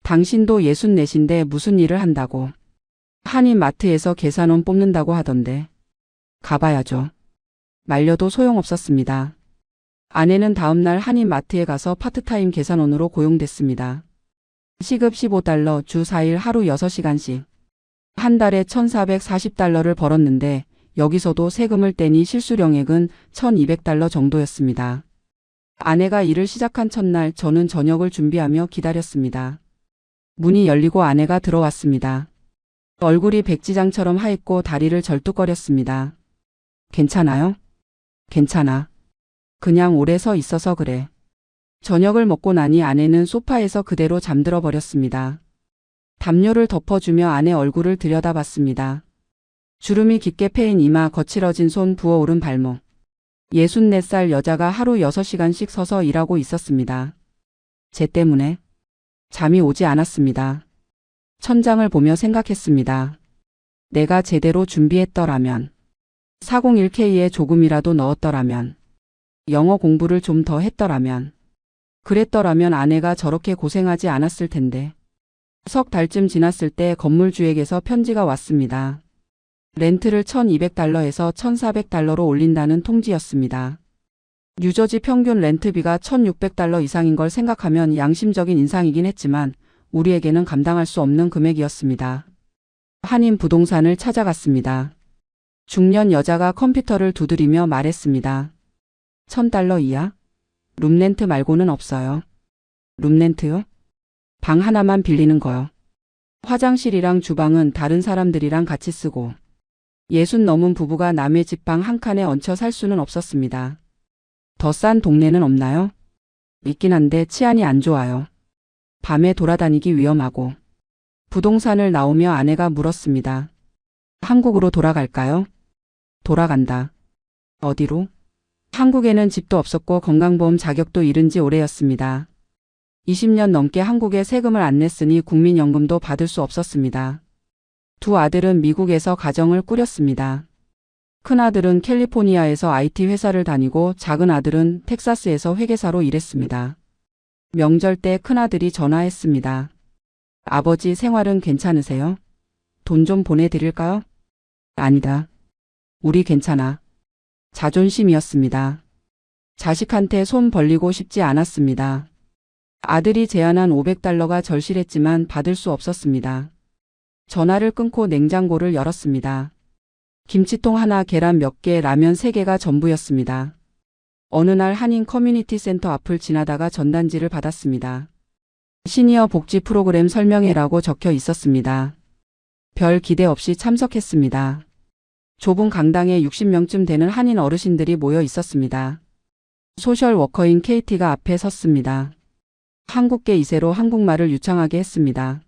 당신도 64인데 무슨 일을 한다고. 한인마트에서 계산원 뽑는다고 하던데. 가봐야죠. 말려도 소용없었습니다. 아내는 다음날 한인마트에 가서 파트타임 계산원으로 고용됐습니다. 시급 $15, 주 4일 하루 6시간씩. 한 달에 $1,440를 벌었는데 여기서도 세금을 떼니 실수령액은 $1,200 정도였습니다. 아내가 일을 시작한 첫날 저는 저녁을 준비하며 기다렸습니다. 문이 열리고 아내가 들어왔습니다. 얼굴이 백지장처럼 하얗고 다리를 절뚝거렸습니다. 괜찮아요? 괜찮아. 그냥 오래 서 있어서 그래. 저녁을 먹고 나니 아내는 소파에서 그대로 잠들어 버렸습니다. 담요를 덮어주며 아내 얼굴을 들여다봤습니다. 주름이 깊게 패인 이마, 거칠어진 손, 부어오른 발목. 64살 여자가 하루 6시간씩 서서 일하고 있었습니다. 쟤 때문에 잠이 오지 않았습니다. 천장을 보며 생각했습니다. 내가 제대로 준비했더라면, 401K에 조금이라도 넣었더라면, 영어 공부를 좀 더 했더라면, 그랬더라면 아내가 저렇게 고생하지 않았을 텐데. 석 달쯤 지났을 때 건물주에게서 편지가 왔습니다. 렌트를 $1,200에서 $1,400로 올린다는 통지였습니다. 뉴저지 평균 렌트비가 $1,600 이상인 걸 생각하면 양심적인 인상이긴 했지만 우리에게는 감당할 수 없는 금액이었습니다. 한인 부동산을 찾아갔습니다. 중년 여자가 컴퓨터를 두드리며 말했습니다. $1,000 이하? 룸렌트 말고는 없어요. 룸렌트요? 방 하나만 빌리는 거요. 화장실이랑 주방은 다른 사람들이랑 같이 쓰고. 60 넘은 부부가 남의 집 방 한 칸에 얹혀 살 수는 없었습니다. 더 싼 동네는 없나요? 있긴 한데 치안이 안 좋아요. 밤에 돌아다니기 위험하고. 부동산을 나오며 아내가 물었습니다. 한국으로 돌아갈까요? 돌아간다. 어디로? 한국에는 집도 없었고 건강보험 자격도 잃은 지 오래였습니다. 20년 넘게 한국에 세금을 안 냈으니 국민연금도 받을 수 없었습니다. 두 아들은 미국에서 가정을 꾸렸습니다. 큰아들은 캘리포니아에서 IT 회사를 다니고 작은 아들은 텍사스에서 회계사로 일했습니다. 명절 때 큰아들이 전화했습니다. 아버지 생활은 괜찮으세요? 돈 좀 보내드릴까요? 아니다. 우리 괜찮아. 자존심이었습니다. 자식한테 손 벌리고 싶지 않았습니다. 아들이 제안한 $500가 절실했지만 받을 수 없었습니다. 전화를 끊고 냉장고를 열었습니다. 김치통 하나, 계란 몇 개, 라면 3개가 전부였습니다. 어느 날 한인 커뮤니티 센터 앞을 지나다가 전단지를 받았습니다. 시니어 복지 프로그램 설명회라고 적혀 있었습니다. 별 기대 없이 참석했습니다. 좁은 강당에 60명쯤 되는 한인 어르신들이 모여 있었습니다. 소셜 워커인 KT가 앞에 섰습니다. 한국계 2세로 한국말을 유창하게 했습니다.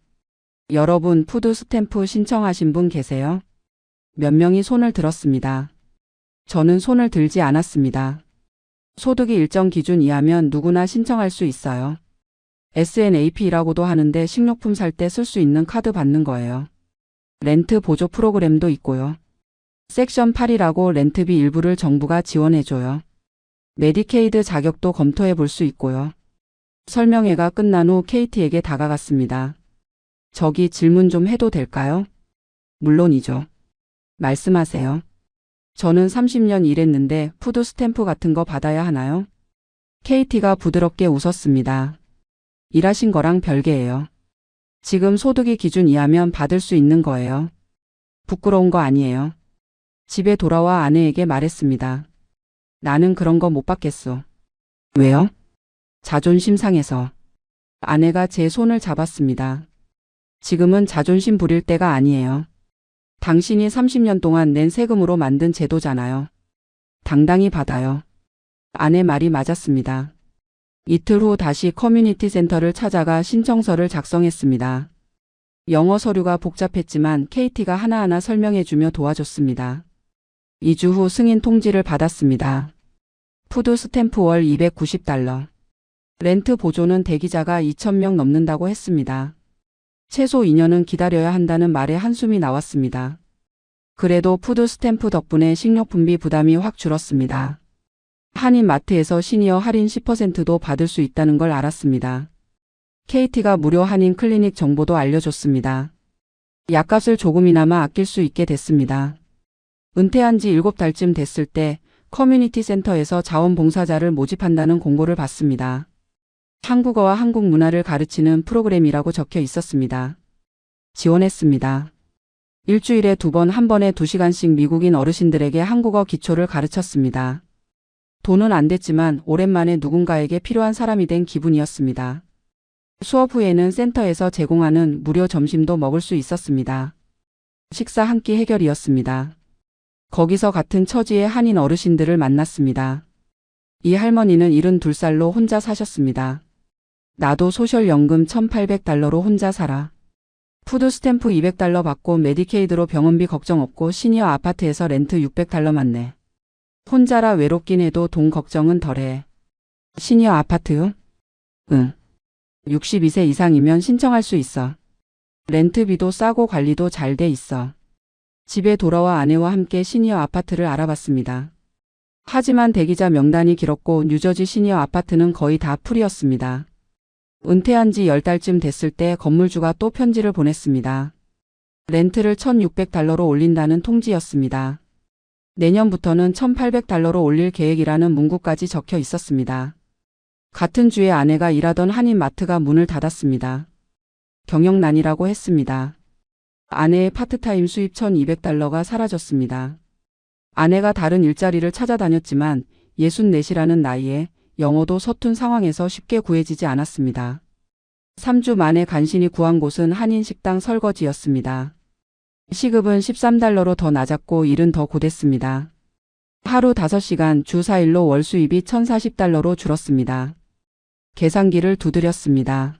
여러분, 푸드 스탬프 신청하신 분 계세요? 몇 명이 손을 들었습니다. 저는 손을 들지 않았습니다. 소득이 일정 기준 이하면 누구나 신청할 수 있어요. SNAP라고도 하는데 식료품 살 때 쓸 수 있는 카드 받는 거예요. 렌트 보조 프로그램도 있고요. 섹션 8이라고 렌트비 일부를 정부가 지원해줘요. 메디케이드 자격도 검토해 볼 수 있고요. 설명회가 끝난 후 KT에게 다가갔습니다. 저기 질문 좀 해도 될까요? 물론이죠. 말씀하세요. 저는 30년 일했는데 푸드 스탬프 같은 거 받아야 하나요? KT가 부드럽게 웃었습니다. 일하신 거랑 별개예요. 지금 소득이 기준 이하면 받을 수 있는 거예요. 부끄러운 거 아니에요. 집에 돌아와 아내에게 말했습니다. 나는 그런 거 못 받겠어. 왜요? 자존심 상해서. 아내가 제 손을 잡았습니다. 지금은 자존심 부릴 때가 아니에요. 당신이 30년 동안 낸 세금으로 만든 제도잖아요. 당당히 받아요. 아내 말이 맞았습니다. 이틀 후 다시 커뮤니티 센터를 찾아가 신청서를 작성했습니다. 영어 서류가 복잡했지만 KT가 하나하나 설명해주며 도와줬습니다. 2주 후 승인 통지를 받았습니다. 푸드 스탬프 월 $290. 렌트 보조는 대기자가 2,000명 넘는다고 했습니다. 최소 2년은 기다려야 한다는 말에 한숨이 나왔습니다. 그래도 푸드 스탬프 덕분에 식료품비 부담이 확 줄었습니다. 한인 마트에서 시니어 할인 10%도 받을 수 있다는 걸 알았습니다. KT가 무료 한인 클리닉 정보도 알려줬습니다. 약값을 조금이나마 아낄 수 있게 됐습니다. 은퇴한 지 7달쯤 됐을 때 커뮤니티 센터에서 자원봉사자를 모집한다는 공고를 받습니다. 한국어와 한국 문화를 가르치는 프로그램이라고 적혀 있었습니다. 지원했습니다. 일주일에 2번, 한 번에 2시간씩 미국인 어르신들에게 한국어 기초를 가르쳤습니다. 돈은 안 됐지만 오랜만에 누군가에게 필요한 사람이 된 기분이었습니다. 수업 후에는 센터에서 제공하는 무료 점심도 먹을 수 있었습니다. 식사 한 끼 해결이었습니다. 거기서 같은 처지의 한인 어르신들을 만났습니다. 이 할머니는 72살로 혼자 사셨습니다. 나도 소셜연금 $1,800로 혼자 살아. 푸드 스탬프 $200 받고 메디케이드로 병원비 걱정 없고 시니어 아파트에서 렌트 $600만 내. 혼자라 외롭긴 해도 돈 걱정은 덜해. 시니어 아파트요? 응. 62세 이상이면 신청할 수 있어. 렌트비도 싸고 관리도 잘 돼 있어. 집에 돌아와 아내와 함께 시니어 아파트를 알아봤습니다. 하지만 대기자 명단이 길었고 뉴저지 시니어 아파트는 거의 다 풀이었습니다. 은퇴한 지 10달쯤 됐을 때 건물주가 또 편지를 보냈습니다. 렌트를 $1,600로 올린다는 통지였습니다. 내년부터는 $1,800로 올릴 계획이라는 문구까지 적혀 있었습니다. 같은 주에 아내가 일하던 한인 마트가 문을 닫았습니다. 경영난이라고 했습니다. 아내의 파트타임 수입 $1,200가 사라졌습니다. 아내가 다른 일자리를 찾아다녔지만 64이라는 나이에 영어도 서툰 상황에서 쉽게 구해지지 않았습니다. 3주 만에 간신히 구한 곳은 한인 식당 설거지였습니다. 시급은 $13로 더 낮았고 일은 더 고됐습니다. 하루 5시간 주 4일로 월 수입이 $1,040로 줄었습니다. 계산기를 두드렸습니다.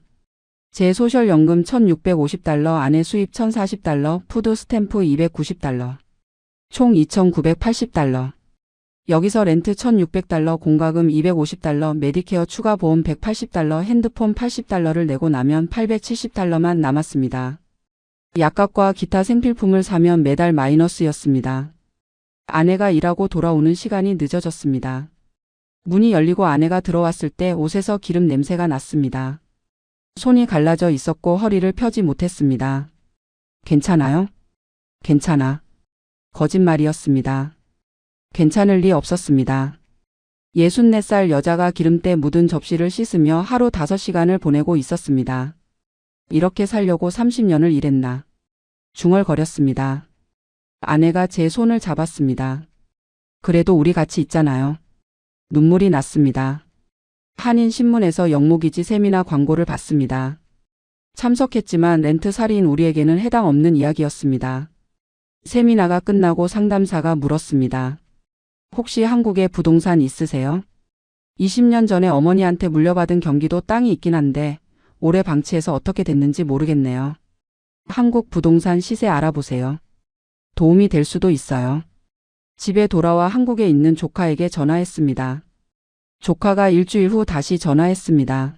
제 소셜연금 $1,650, 아내 수입 $1,040, 푸드 스탬프 $290, 총 $2,980. 여기서 렌트 $1,600, 공과금 $250, 메디케어 추가 보험 $180, 핸드폰 $80를 내고 나면 $870만 남았습니다. 약값과 기타 생필품을 사면 매달 마이너스였습니다. 아내가 일하고 돌아오는 시간이 늦어졌습니다. 문이 열리고 아내가 들어왔을 때 옷에서 기름 냄새가 났습니다. 손이 갈라져 있었고 허리를 펴지 못했습니다. 괜찮아요? 괜찮아. 거짓말이었습니다. 괜찮을 리 없었습니다. 64살 여자가 기름때 묻은 접시를 씻으며 하루 5시간을 보내고 있었습니다. 이렇게 살려고 30년을 일했나. 중얼거렸습니다. 아내가 제 손을 잡았습니다. 그래도 우리 같이 있잖아요. 눈물이 났습니다. 한인신문에서 영목이지 세미나 광고를 봤습니다. 참석했지만 렌트 살이인 우리에게는 해당 없는 이야기였습니다. 세미나가 끝나고 상담사가 물었습니다. 혹시 한국에 부동산 있으세요? 20년 전에 어머니한테 물려받은 경기도 땅이 있긴 한데 올해 방치해서 어떻게 됐는지 모르겠네요. 한국 부동산 시세 알아보세요. 도움이 될 수도 있어요. 집에 돌아와 한국에 있는 조카에게 전화했습니다. 조카가 일주일 후 다시 전화했습니다.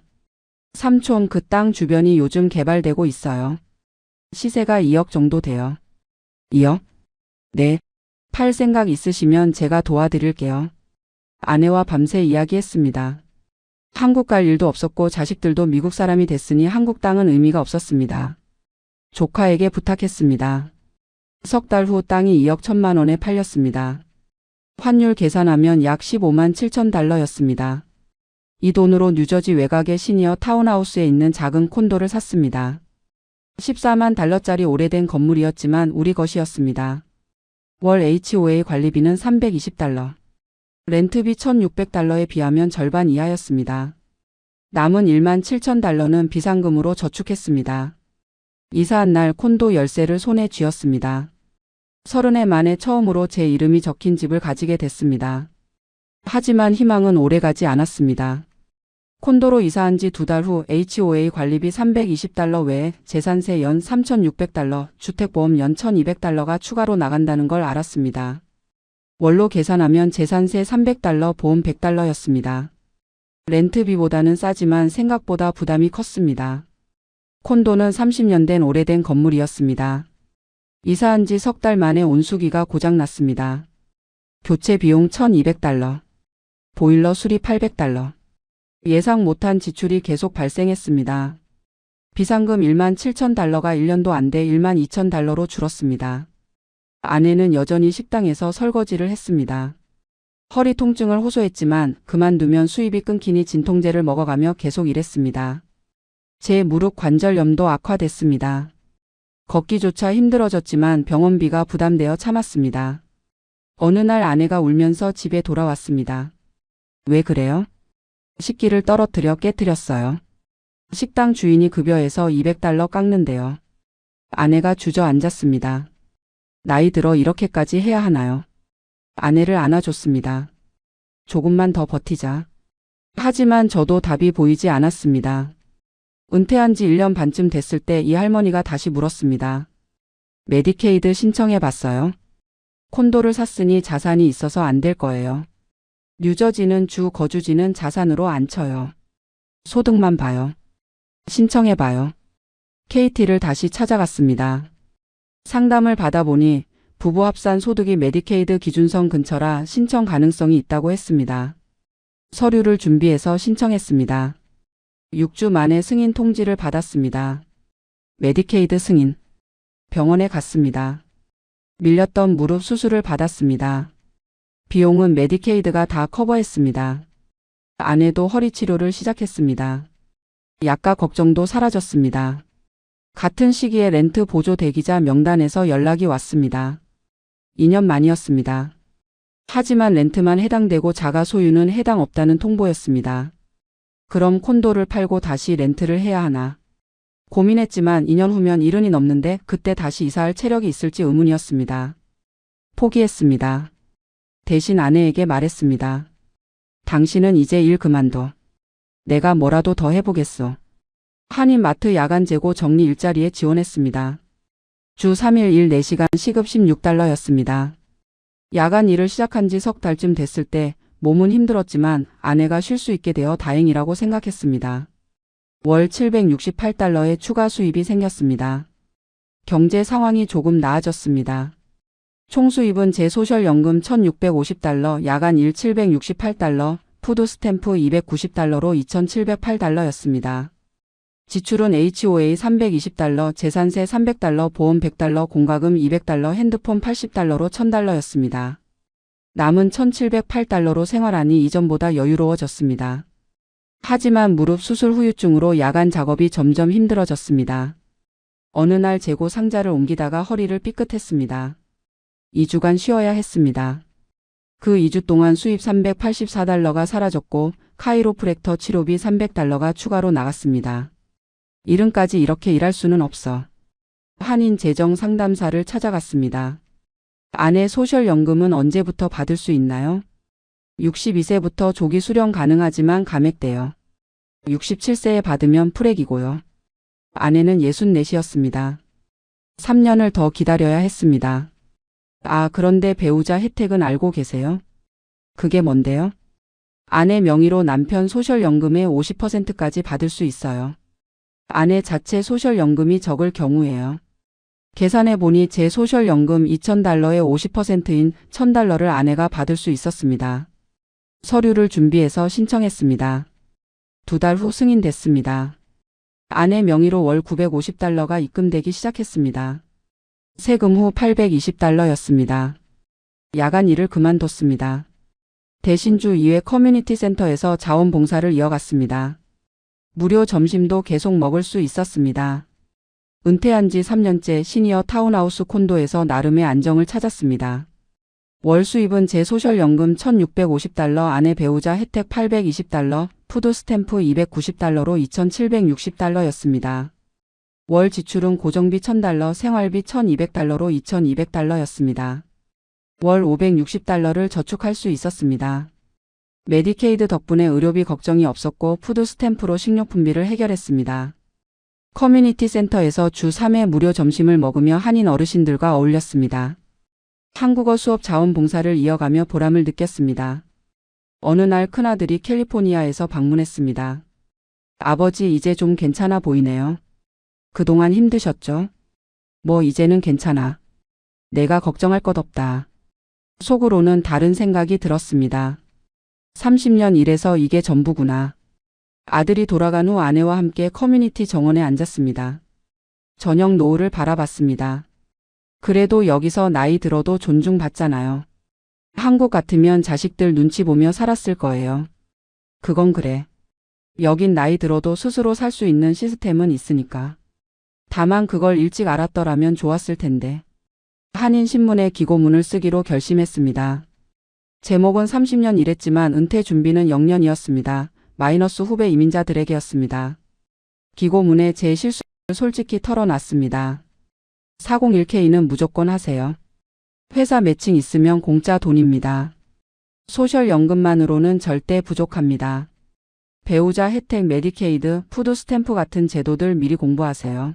삼촌, 그 땅 주변이 요즘 개발되고 있어요. 시세가 2억 정도 돼요. 2억? 네. 팔 생각 있으시면 제가 도와드릴게요. 아내와 밤새 이야기했습니다. 한국 갈 일도 없었고 자식들도 미국 사람이 됐으니 한국 땅은 의미가 없었습니다. 조카에게 부탁했습니다. 석 달 후 땅이 2억 1천만 원에 팔렸습니다. 환율 계산하면 약 15만 7천 달러였습니다. 이 돈으로 뉴저지 외곽의 시니어 타운하우스에 있는 작은 콘도를 샀습니다. 14만 달러짜리 오래된 건물이었지만 우리 것이었습니다. 월 HOA 관리비는 320달러. 렌트비 1,600달러에 비하면 절반 이하였습니다. 남은 1만 7천 달러는 비상금으로 저축했습니다. 이사한 날 콘도 열쇠를 손에 쥐었습니다. 30해 만에 처음으로 제 이름이 적힌 집을 가지게 됐습니다. 하지만 희망은 오래가지 않았습니다. 콘도로 이사한 지 2달 후 HOA 관리비 320달러 외에 재산세 연 3,600달러, 주택보험 연 1,200달러가 추가로 나간다는 걸 알았습니다. 월로 계산하면 재산세 300달러, 보험 100달러였습니다. 렌트비보다는 싸지만 생각보다 부담이 컸습니다. 콘도는 30년 된 오래된 건물이었습니다. 이사한 지 석 달 만에 온수기가 고장났습니다. 교체 비용 1,200달러. 보일러 수리 800달러. 예상 못한 지출이 계속 발생했습니다. 비상금 1만 7천 달러가 1년도 안 돼 1만 2천 달러로 줄었습니다. 아내는 여전히 식당에서 설거지를 했습니다. 허리 통증을 호소했지만 그만두면 수입이 끊기니 진통제를 먹어가며 계속 일했습니다. 제 무릎 관절염도 악화됐습니다. 걷기조차 힘들어졌지만 병원비가 부담되어 참았습니다. 어느 날 아내가 울면서 집에 돌아왔습니다. 왜 그래요? 식기를 떨어뜨려 깨뜨렸어요. 식당 주인이 급여에서 200달러 깎는데요. 아내가 주저앉았습니다. 나이 들어 이렇게까지 해야 하나요? 아내를 안아줬습니다. 조금만 더 버티자. 하지만 저도 답이 보이지 않았습니다. 은퇴한 지 1년 반쯤 됐을 때 이 할머니가 다시 물었습니다. 메디케이드 신청해 봤어요? 콘도를 샀으니 자산이 있어서 안 될 거예요. 뉴저지는 주 거주지는 자산으로 안 쳐요. 소득만 봐요. 신청해 봐요. KT를 다시 찾아갔습니다. 상담을 받아보니 부부 합산 소득이 메디케이드 기준선 근처라 신청 가능성이 있다고 했습니다. 서류를 준비해서 신청했습니다. 6주 만에 승인 통지를 받았습니다. 메디케이드 승인. 병원에 갔습니다. 밀렸던 무릎 수술을 받았습니다. 비용은 메디케이드가 다 커버했습니다. 아내도 허리 치료를 시작했습니다. 약가 걱정도 사라졌습니다. 같은 시기에 렌트 보조 대기자 명단에서 연락이 왔습니다. 2년 만이었습니다. 하지만 렌트만 해당되고 자가 소유는 해당 없다는 통보였습니다. 그럼 콘도를 팔고 다시 렌트를 해야 하나. 고민했지만 2년 후면 70이 넘는데 그때 다시 이사할 체력이 있을지 의문이었습니다. 포기했습니다. 대신 아내에게 말했습니다. 당신은 이제 일 그만둬. 내가 뭐라도 더 해보겠소. 한인마트 야간 재고 정리 일자리에 지원했습니다. 주 3일 일 4시간 시급 16달러였습니다. 야간 일을 시작한 지 석 달쯤 됐을 때 몸은 힘들었지만 아내가 쉴 수 있게 되어 다행이라고 생각했습니다. 월 768달러의 추가 수입이 생겼습니다. 경제 상황이 조금 나아졌습니다. 총 수입은 제 소셜연금 1,650달러, 야간 일 768달러, 푸드 스탬프 290달러로 2,708달러였습니다. 지출은 HOA 320달러, 재산세 300달러, 보험 100달러, 공과금 200달러, 핸드폰 80달러로 1,000달러였습니다. 남은 1,708달러로 생활하니 이전보다 여유로워졌습니다. 하지만 무릎 수술 후유증으로 야간 작업이 점점 힘들어졌습니다. 어느 날 재고 상자를 옮기다가 허리를 삐끗했습니다. 2주간 쉬어야 했습니다. 그 2주 동안 수입 384달러가 사라졌고 카이로프랙터 치료비 300달러가 추가로 나갔습니다. 이른까지 이렇게 일할 수는 없어. 한인 재정 상담사를 찾아갔습니다. 아내 소셜연금은 언제부터 받을 수 있나요? 62세부터 조기 수령 가능하지만 감액돼요. 67세에 받으면 프랙이고요. 아내는 64이었습니다. 3년을 더 기다려야 했습니다. 아, 그런데 배우자 혜택은 알고 계세요? 그게 뭔데요? 아내 명의로 남편 소셜연금의 50%까지 받을 수 있어요. 아내 자체 소셜연금이 적을 경우에요. 계산해보니 제 소셜연금 2,000달러의 50%인 1,000달러를 아내가 받을 수 있었습니다. 서류를 준비해서 신청했습니다. 2달 후 승인됐습니다. 아내 명의로 월 950달러가 입금되기 시작했습니다. 세금 후 820달러였습니다. 야간 일을 그만뒀습니다. 대신 주 2회 커뮤니티 센터에서 자원봉사를 이어갔습니다. 무료 점심도 계속 먹을 수 있었습니다. 은퇴한 지 3년째 시니어 타운하우스 콘도에서 나름의 안정을 찾았습니다. 월 수입은 제 소셜연금 1,650달러, 아내 배우자 혜택 820달러, 푸드 스탬프 290달러로 2,760달러였습니다. 월 지출은 고정비 1,000달러, 생활비 1,200달러로 2,200달러였습니다. 월 560달러를 저축할 수 있었습니다. 메디케이드 덕분에 의료비 걱정이 없었고 푸드 스탬프로 식료품비를 해결했습니다. 커뮤니티 센터에서 주 3회 무료 점심을 먹으며 한인 어르신들과 어울렸습니다. 한국어 수업 자원봉사를 이어가며 보람을 느꼈습니다. 어느 날 큰아들이 캘리포니아에서 방문했습니다. 아버지, 이제 좀 괜찮아 보이네요. 그동안 힘드셨죠? 뭐 이제는 괜찮아. 내가 걱정할 것 없다. 속으로는 다른 생각이 들었습니다. 30년 일해서 이게 전부구나. 아들이 돌아간 후 아내와 함께 커뮤니티 정원에 앉았습니다. 저녁 노을을 바라봤습니다. 그래도 여기서 나이 들어도 존중받잖아요. 한국 같으면 자식들 눈치 보며 살았을 거예요. 그건 그래. 여긴 나이 들어도 스스로 살 수 있는 시스템은 있으니까. 다만 그걸 일찍 알았더라면 좋았을 텐데. 한인신문에 기고문을 쓰기로 결심했습니다. 제목은 30년 일했지만 은퇴 준비는 0년이었습니다. 마이너스 후배 이민자들에게였습니다. 기고문에 제 실수를 솔직히 털어놨습니다. 401K는 무조건 하세요. 회사 매칭 있으면 공짜 돈입니다. 소셜연금만으로는 절대 부족합니다. 배우자 혜택, 메디케이드, 푸드 스탬프 같은 제도들 미리 공부하세요.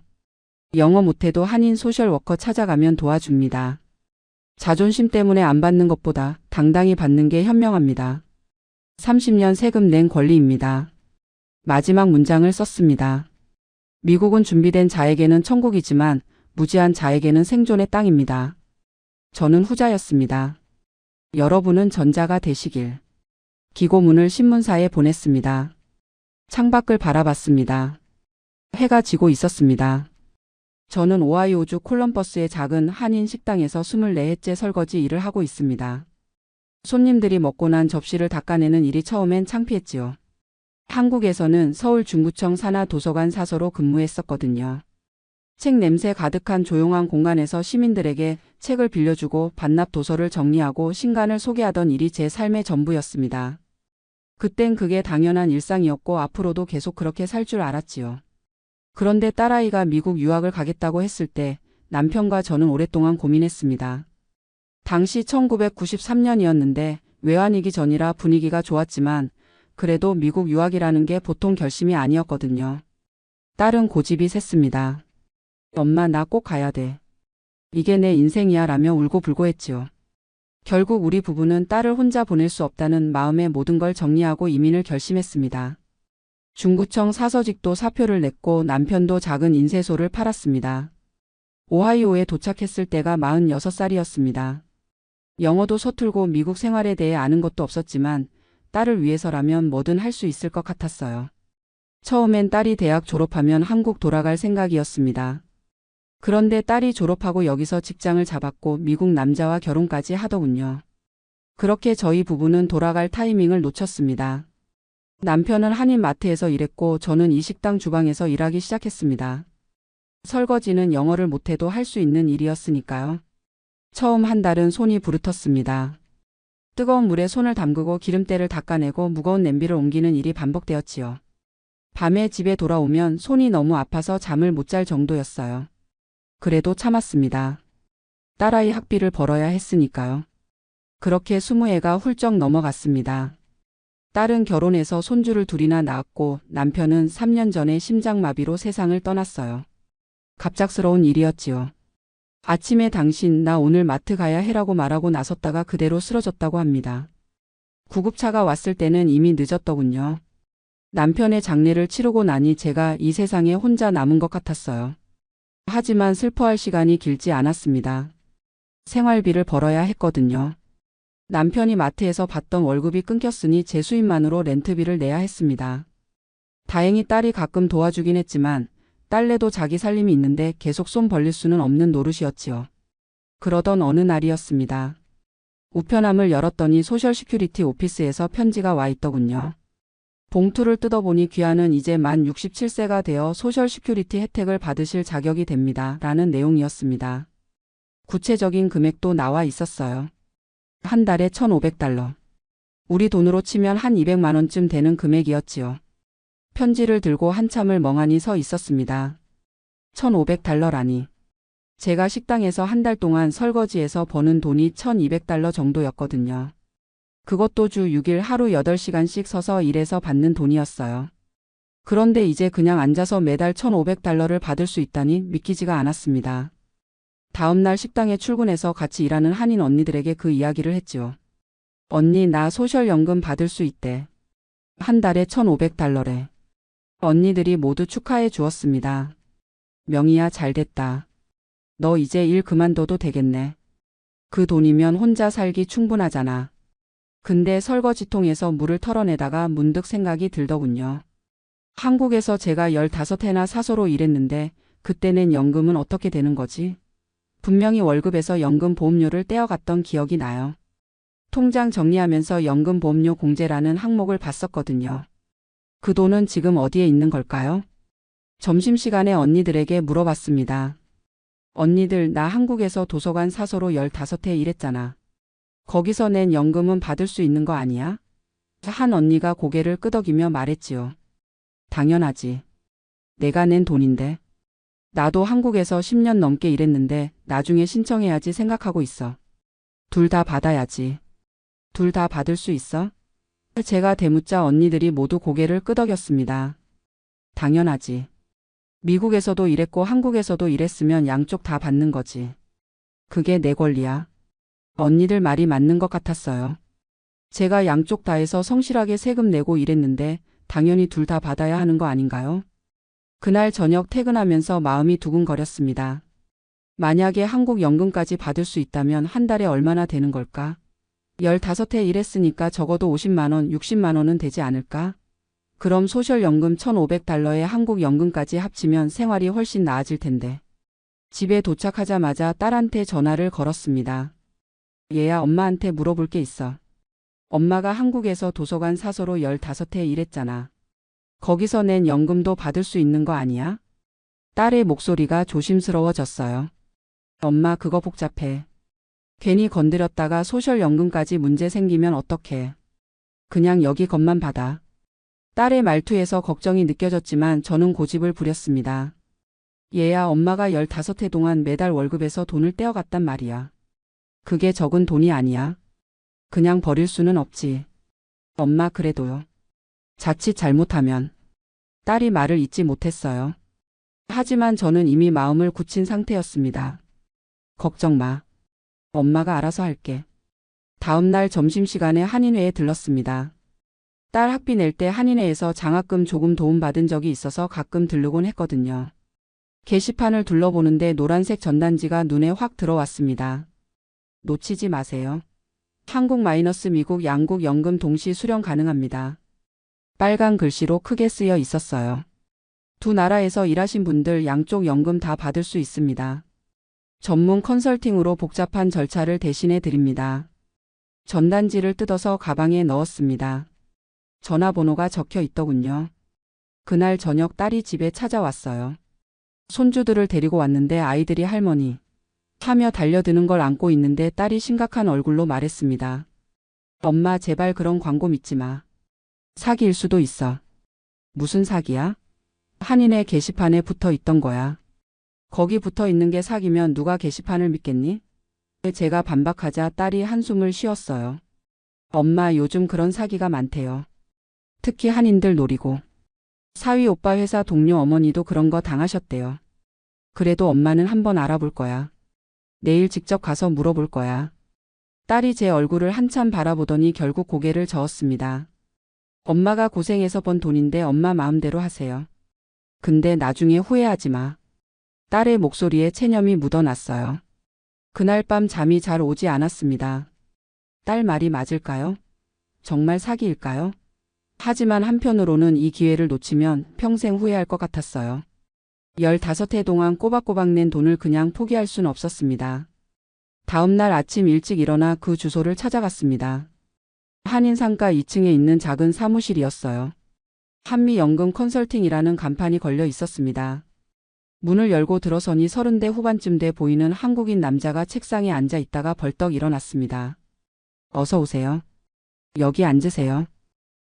영어 못해도 한인 소셜워커 찾아가면 도와줍니다. 자존심 때문에 안 받는 것보다 당당히 받는 게 현명합니다. 30년 세금 낸 권리입니다. 마지막 문장을 썼습니다. 미국은 준비된 자에게는 천국이지만 무지한 자에게는 생존의 땅입니다. 저는 후자였습니다. 여러분은 전자가 되시길. 기고문을 신문사에 보냈습니다. 창밖을 바라봤습니다. 해가 지고 있었습니다. 저는 오하이오주 콜럼버스의 작은 한인 식당에서 24회째 설거지 일을 하고 있습니다. 손님들이 먹고 난 접시를 닦아내는 일이 처음엔 창피했지요. 한국에서는 서울 중구청 산하 도서관 사서로 근무했었거든요. 책 냄새 가득한 조용한 공간에서 시민들에게 책을 빌려주고 반납 도서를 정리하고 신간을 소개하던 일이 제 삶의 전부였습니다. 그땐 그게 당연한 일상이었고 앞으로도 계속 그렇게 살 줄 알았지요. 그런데 딸아이가 미국 유학을 가겠다고 했을 때 남편과 저는 오랫동안 고민했습니다. 당시 1993년이었는데 외환위기 전이라 분위기가 좋았지만 그래도 미국 유학이라는 게 보통 결심이 아니었거든요. 딸은 고집이 셌습니다. 엄마, 나 꼭 가야 돼. 이게 내 인생이야 라며 울고불고 했지요. 결국 우리 부부는 딸을 혼자 보낼 수 없다는 마음에 모든 걸 정리하고 이민을 결심했습니다. 중구청 사서직도 사표를 냈고 남편도 작은 인쇄소를 팔았습니다. 오하이오에 도착했을 때가 46살이었습니다. 영어도 서툴고 미국 생활에 대해 아는 것도 없었지만 딸을 위해서라면 뭐든 할 수 있을 것 같았어요. 처음엔 딸이 대학 졸업하면 한국 돌아갈 생각이었습니다. 그런데 딸이 졸업하고 여기서 직장을 잡았고 미국 남자와 결혼까지 하더군요. 그렇게 저희 부부는 돌아갈 타이밍을 놓쳤습니다. 남편은 한인마트에서 일했고 저는 이 식당 주방에서 일하기 시작했습니다. 설거지는 영어를 못해도 할 수 있는 일이었으니까요. 처음 한 달은 손이 부르텄습니다. 뜨거운 물에 손을 담그고 기름때를 닦아내고 무거운 냄비를 옮기는 일이 반복되었지요. 밤에 집에 돌아오면 손이 너무 아파서 잠을 못 잘 정도였어요. 그래도 참았습니다. 딸아이 학비를 벌어야 했으니까요. 그렇게 20해가 훌쩍 넘어갔습니다. 딸은 결혼해서 손주를 둘이나 낳았고 남편은 3년 전에 심장마비로 세상을 떠났어요. 갑작스러운 일이었지요. 아침에 당신 나 오늘 마트 가야 해라고 말하고 나섰다가 그대로 쓰러졌다고 합니다. 구급차가 왔을 때는 이미 늦었더군요. 남편의 장례를 치르고 나니 제가 이 세상에 혼자 남은 것 같았어요. 하지만 슬퍼할 시간이 길지 않았습니다. 생활비를 벌어야 했거든요. 남편이 마트에서 받던 월급이 끊겼으니 제 수입만으로 렌트비를 내야 했습니다. 다행히 딸이 가끔 도와주긴 했지만 딸내도 자기 살림이 있는데 계속 손 벌릴 수는 없는 노릇이었지요. 그러던 어느 날이었습니다. 우편함을 열었더니 소셜 시큐리티 오피스에서 편지가 와 있더군요. 봉투를 뜯어보니 귀하는 이제 만 67세가 되어 소셜 시큐리티 혜택을 받으실 자격이 됩니다. 라는 내용이었습니다. 구체적인 금액도 나와 있었어요. 한 달에 $1,500. 우리 돈으로 치면 한 200만 원쯤 되는 금액이었지요. 편지를 들고 한참을 멍하니 서 있었습니다. $1,500라니. 제가 식당에서 한 달 동안 설거지해서 버는 돈이 $1,200 정도였거든요. 그것도 주 6일 하루 8시간씩 서서 일해서 받는 돈이었어요. 그런데 이제 그냥 앉아서 매달 $1,500를 받을 수 있다니 믿기지가 않았습니다. 다음 날 식당에 출근해서 같이 일하는 한인 언니들에게 그 이야기를 했죠. 언니 나 소셜연금 받을 수 있대. 한 달에 $1,500래. 언니들이 모두 축하해 주었습니다. 명희야 잘됐다. 너 이제 일 그만둬도 되겠네. 그 돈이면 혼자 살기 충분하잖아. 근데 설거지통에서 물을 털어내다가 문득 생각이 들더군요. 한국에서 제가 15해나 사서로 일했는데 그때 낸 연금은 어떻게 되는 거지? 분명히 월급에서 연금보험료를 떼어갔던 기억이 나요. 통장 정리하면서 연금보험료 공제라는 항목을 봤었거든요. 그 돈은 지금 어디에 있는 걸까요? 점심시간에 언니들에게 물어봤습니다. 언니들 나 한국에서 도서관 사서로 15해 일했잖아. 거기서 낸 연금은 받을 수 있는 거 아니야? 한 언니가 고개를 끄덕이며 말했지요. 당연하지. 내가 낸 돈인데. 나도 한국에서 10년 넘게 일했는데 나중에 신청해야지 생각하고 있어. 둘 다 받아야지. 둘 다 받을 수 있어? 제가 대묻자 언니들이 모두 고개를 끄덕였습니다. 당연하지. 미국에서도 일했고 한국에서도 일했으면 양쪽 다 받는 거지. 그게 내 권리야. 언니들 말이 맞는 것 같았어요. 제가 양쪽 다 해서 성실하게 세금 내고 일했는데 당연히 둘 다 받아야 하는 거 아닌가요? 그날 저녁 퇴근하면서 마음이 두근거렸습니다. 만약에 한국 연금까지 받을 수 있다면 한 달에 얼마나 되는 걸까? 15해 일했으니까 적어도 50만 원, 60만 원은 되지 않을까? 그럼 소셜연금 $1,500에 한국 연금까지 합치면 생활이 훨씬 나아질 텐데. 집에 도착하자마자 딸한테 전화를 걸었습니다. 얘야 엄마한테 물어볼 게 있어. 엄마가 한국에서 도서관 사서로 15해 일했잖아. 거기서 낸 연금도 받을 수 있는 거 아니야? 딸의 목소리가 조심스러워졌어요. 엄마 그거 복잡해. 괜히 건드렸다가 소셜연금까지 문제 생기면 어떡해. 그냥 여기 것만 받아. 딸의 말투에서 걱정이 느껴졌지만 저는 고집을 부렸습니다. 얘야 엄마가 15해 동안 매달 월급에서 돈을 떼어갔단 말이야. 그게 적은 돈이 아니야. 그냥 버릴 수는 없지. 엄마 그래도요. 자칫 잘못하면. 딸이 말을 잇지 못했어요. 하지만 저는 이미 마음을 굳힌 상태였습니다. 걱정 마. 엄마가 알아서 할게. 다음 날 점심시간에 한인회에 들렀습니다. 딸 학비 낼 때 한인회에서 장학금 조금 도움받은 적이 있어서 가끔 들르곤 했거든요. 게시판을 둘러보는데 노란색 전단지가 눈에 확 들어왔습니다. 놓치지 마세요. 한국-미국 양국 연금 동시 수령 가능합니다. 빨간 글씨로 크게 쓰여 있었어요. 두 나라에서 일하신 분들 양쪽 연금 다 받을 수 있습니다. 전문 컨설팅으로 복잡한 절차를 대신해 드립니다. 전단지를 뜯어서 가방에 넣었습니다. 전화번호가 적혀 있더군요. 그날 저녁 딸이 집에 찾아왔어요. 손주들을 데리고 왔는데 아이들이 할머니 하며 달려드는 걸 안고 있는데 딸이 심각한 얼굴로 말했습니다. 엄마 제발 그런 광고 믿지 마. 사기일 수도 있어. 무슨 사기야? 한인의 게시판에 붙어 있던 거야. 거기 붙어 있는 게 사기면 누가 게시판을 믿겠니? 제가 반박하자 딸이 한숨을 쉬었어요. 엄마 요즘 그런 사기가 많대요. 특히 한인들 노리고. 사위 오빠 회사 동료 어머니도 그런 거 당하셨대요. 그래도 엄마는 한번 알아볼 거야. 내일 직접 가서 물어볼 거야. 딸이 제 얼굴을 한참 바라보더니 결국 고개를 저었습니다. 엄마가 고생해서 번 돈인데 엄마 마음대로 하세요. 근데 나중에 후회하지 마. 딸의 목소리에 체념이 묻어났어요. 그날 밤 잠이 잘 오지 않았습니다. 딸 말이 맞을까요? 정말 사기일까요? 하지만 한편으로는 이 기회를 놓치면 평생 후회할 것 같았어요. 15해 동안 꼬박꼬박 낸 돈을 그냥 포기할 순 없었습니다. 다음 날 아침 일찍 일어나 그 주소를 찾아갔습니다. 한인상가 2층에 있는 작은 사무실이었어요. 한미연금 컨설팅이라는 간판이 걸려 있었습니다. 문을 열고 들어서니 30대 후반쯤 돼 보이는 한국인 남자가 책상에 앉아 있다가 벌떡 일어났습니다. 어서 오세요. 여기 앉으세요.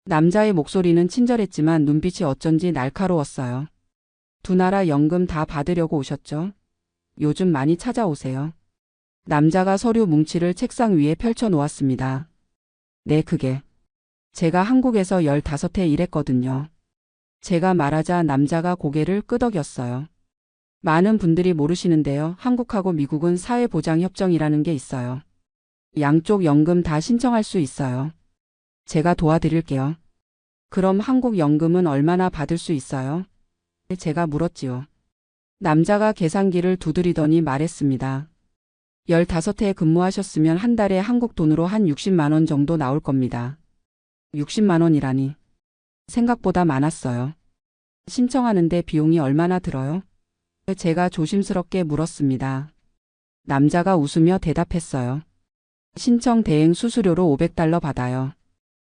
남자의 목소리는 친절했지만 눈빛이 어쩐지 날카로웠어요. 두 나라 연금 다 받으려고 오셨죠? 요즘 많이 찾아오세요. 남자가 서류 뭉치를 책상 위에 펼쳐 놓았습니다. 네, 그게. 제가 한국에서 15해 일했거든요. 제가 말하자 남자가 고개를 끄덕였어요. 많은 분들이 모르시는데요. 한국하고 미국은 사회보장협정이라는 게 있어요. 양쪽 연금 다 신청할 수 있어요. 제가 도와드릴게요. 그럼 한국 연금은 얼마나 받을 수 있어요? 제가 물었지요. 남자가 계산기를 두드리더니 말했습니다. 15해 근무하셨으면 한 달에 한국 돈으로 한 60만 원 정도 나올 겁니다. 60만 원이라니. 생각보다 많았어요. 신청하는데 비용이 얼마나 들어요? 제가 조심스럽게 물었습니다. 남자가 웃으며 대답했어요. 신청 대행 수수료로 $500 받아요.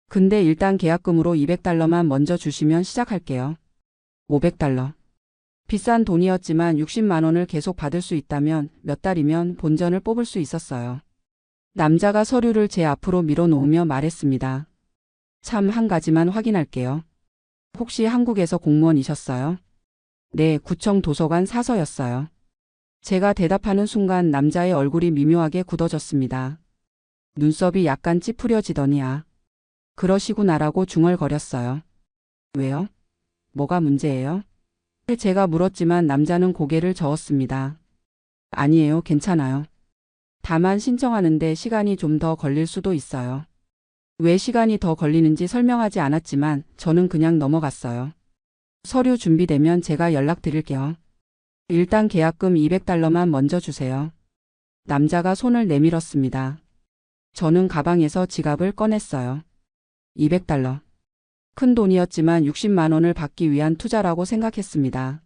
근데 일단 계약금으로 $200만 먼저 주시면 시작할게요. $500. 비싼 돈이었지만 60만 원을 계속 받을 수 있다면 몇 달이면 본전을 뽑을 수 있었어요. 남자가 서류를 제 앞으로 밀어놓으며 말했습니다. 참 한 가지만 확인할게요. 혹시 한국에서 공무원이셨어요? 네, 구청 도서관 사서였어요. 제가 대답하는 순간 남자의 얼굴이 미묘하게 굳어졌습니다. 눈썹이 약간 찌푸려지더니 그러시구나라고 중얼거렸어요. 왜요? 뭐가 문제예요? 제가 물었지만 남자는 고개를 저었습니다. 아니에요, 괜찮아요. 다만 신청하는데 시간이 좀 더 걸릴 수도 있어요. 왜 시간이 더 걸리는지 설명하지 않았지만 저는 그냥 넘어갔어요. 서류 준비되면 제가 연락드릴게요. 일단 계약금 $200만 먼저 주세요. 남자가 손을 내밀었습니다. 저는 가방에서 지갑을 꺼냈어요. $200. 큰 돈이었지만 60만 원을 받기 위한 투자라고 생각했습니다.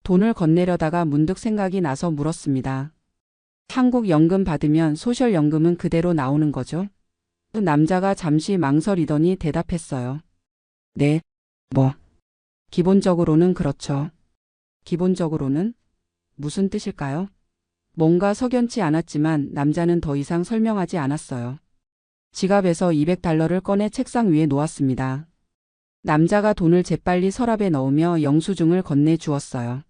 돈을 건네려다가 문득 생각이 나서 물었습니다. 한국 연금 받으면 소셜연금은 그대로 나오는 거죠? 남자가 잠시 망설이더니 대답했어요. 네, 기본적으로는 그렇죠. 기본적으로는? 무슨 뜻일까요? 뭔가 석연치 않았지만 남자는 더 이상 설명하지 않았어요. 지갑에서 $200를 꺼내 책상 위에 놓았습니다. 남자가 돈을 재빨리 서랍에 넣으며 영수증을 건네 주었어요.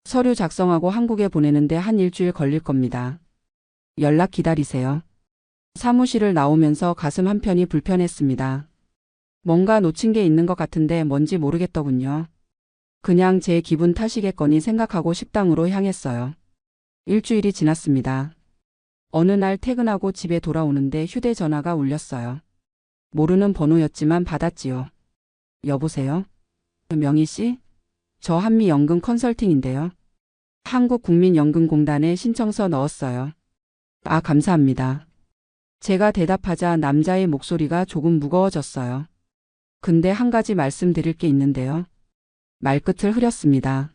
서류 작성하고 한국에 보내는데 한 일주일 걸릴 겁니다. 연락 기다리세요. 사무실을 나오면서 가슴 한편이 불편했습니다. 뭔가 놓친 게 있는 것 같은데 뭔지 모르겠더군요. 그냥 제 기분 탓이겠거니 생각하고 식당으로 향했어요. 일주일이 지났습니다. 어느 날 퇴근하고 집에 돌아오는데 휴대전화가 울렸어요. 모르는 번호였지만 받았지요. 여보세요? 명희 씨? 저 한미연금 컨설팅인데요. 한국국민연금공단에 신청서 넣었어요. 감사합니다. 제가 대답하자 남자의 목소리가 조금 무거워졌어요. 근데 한 가지 말씀드릴 게 있는데요. 말끝을 흐렸습니다.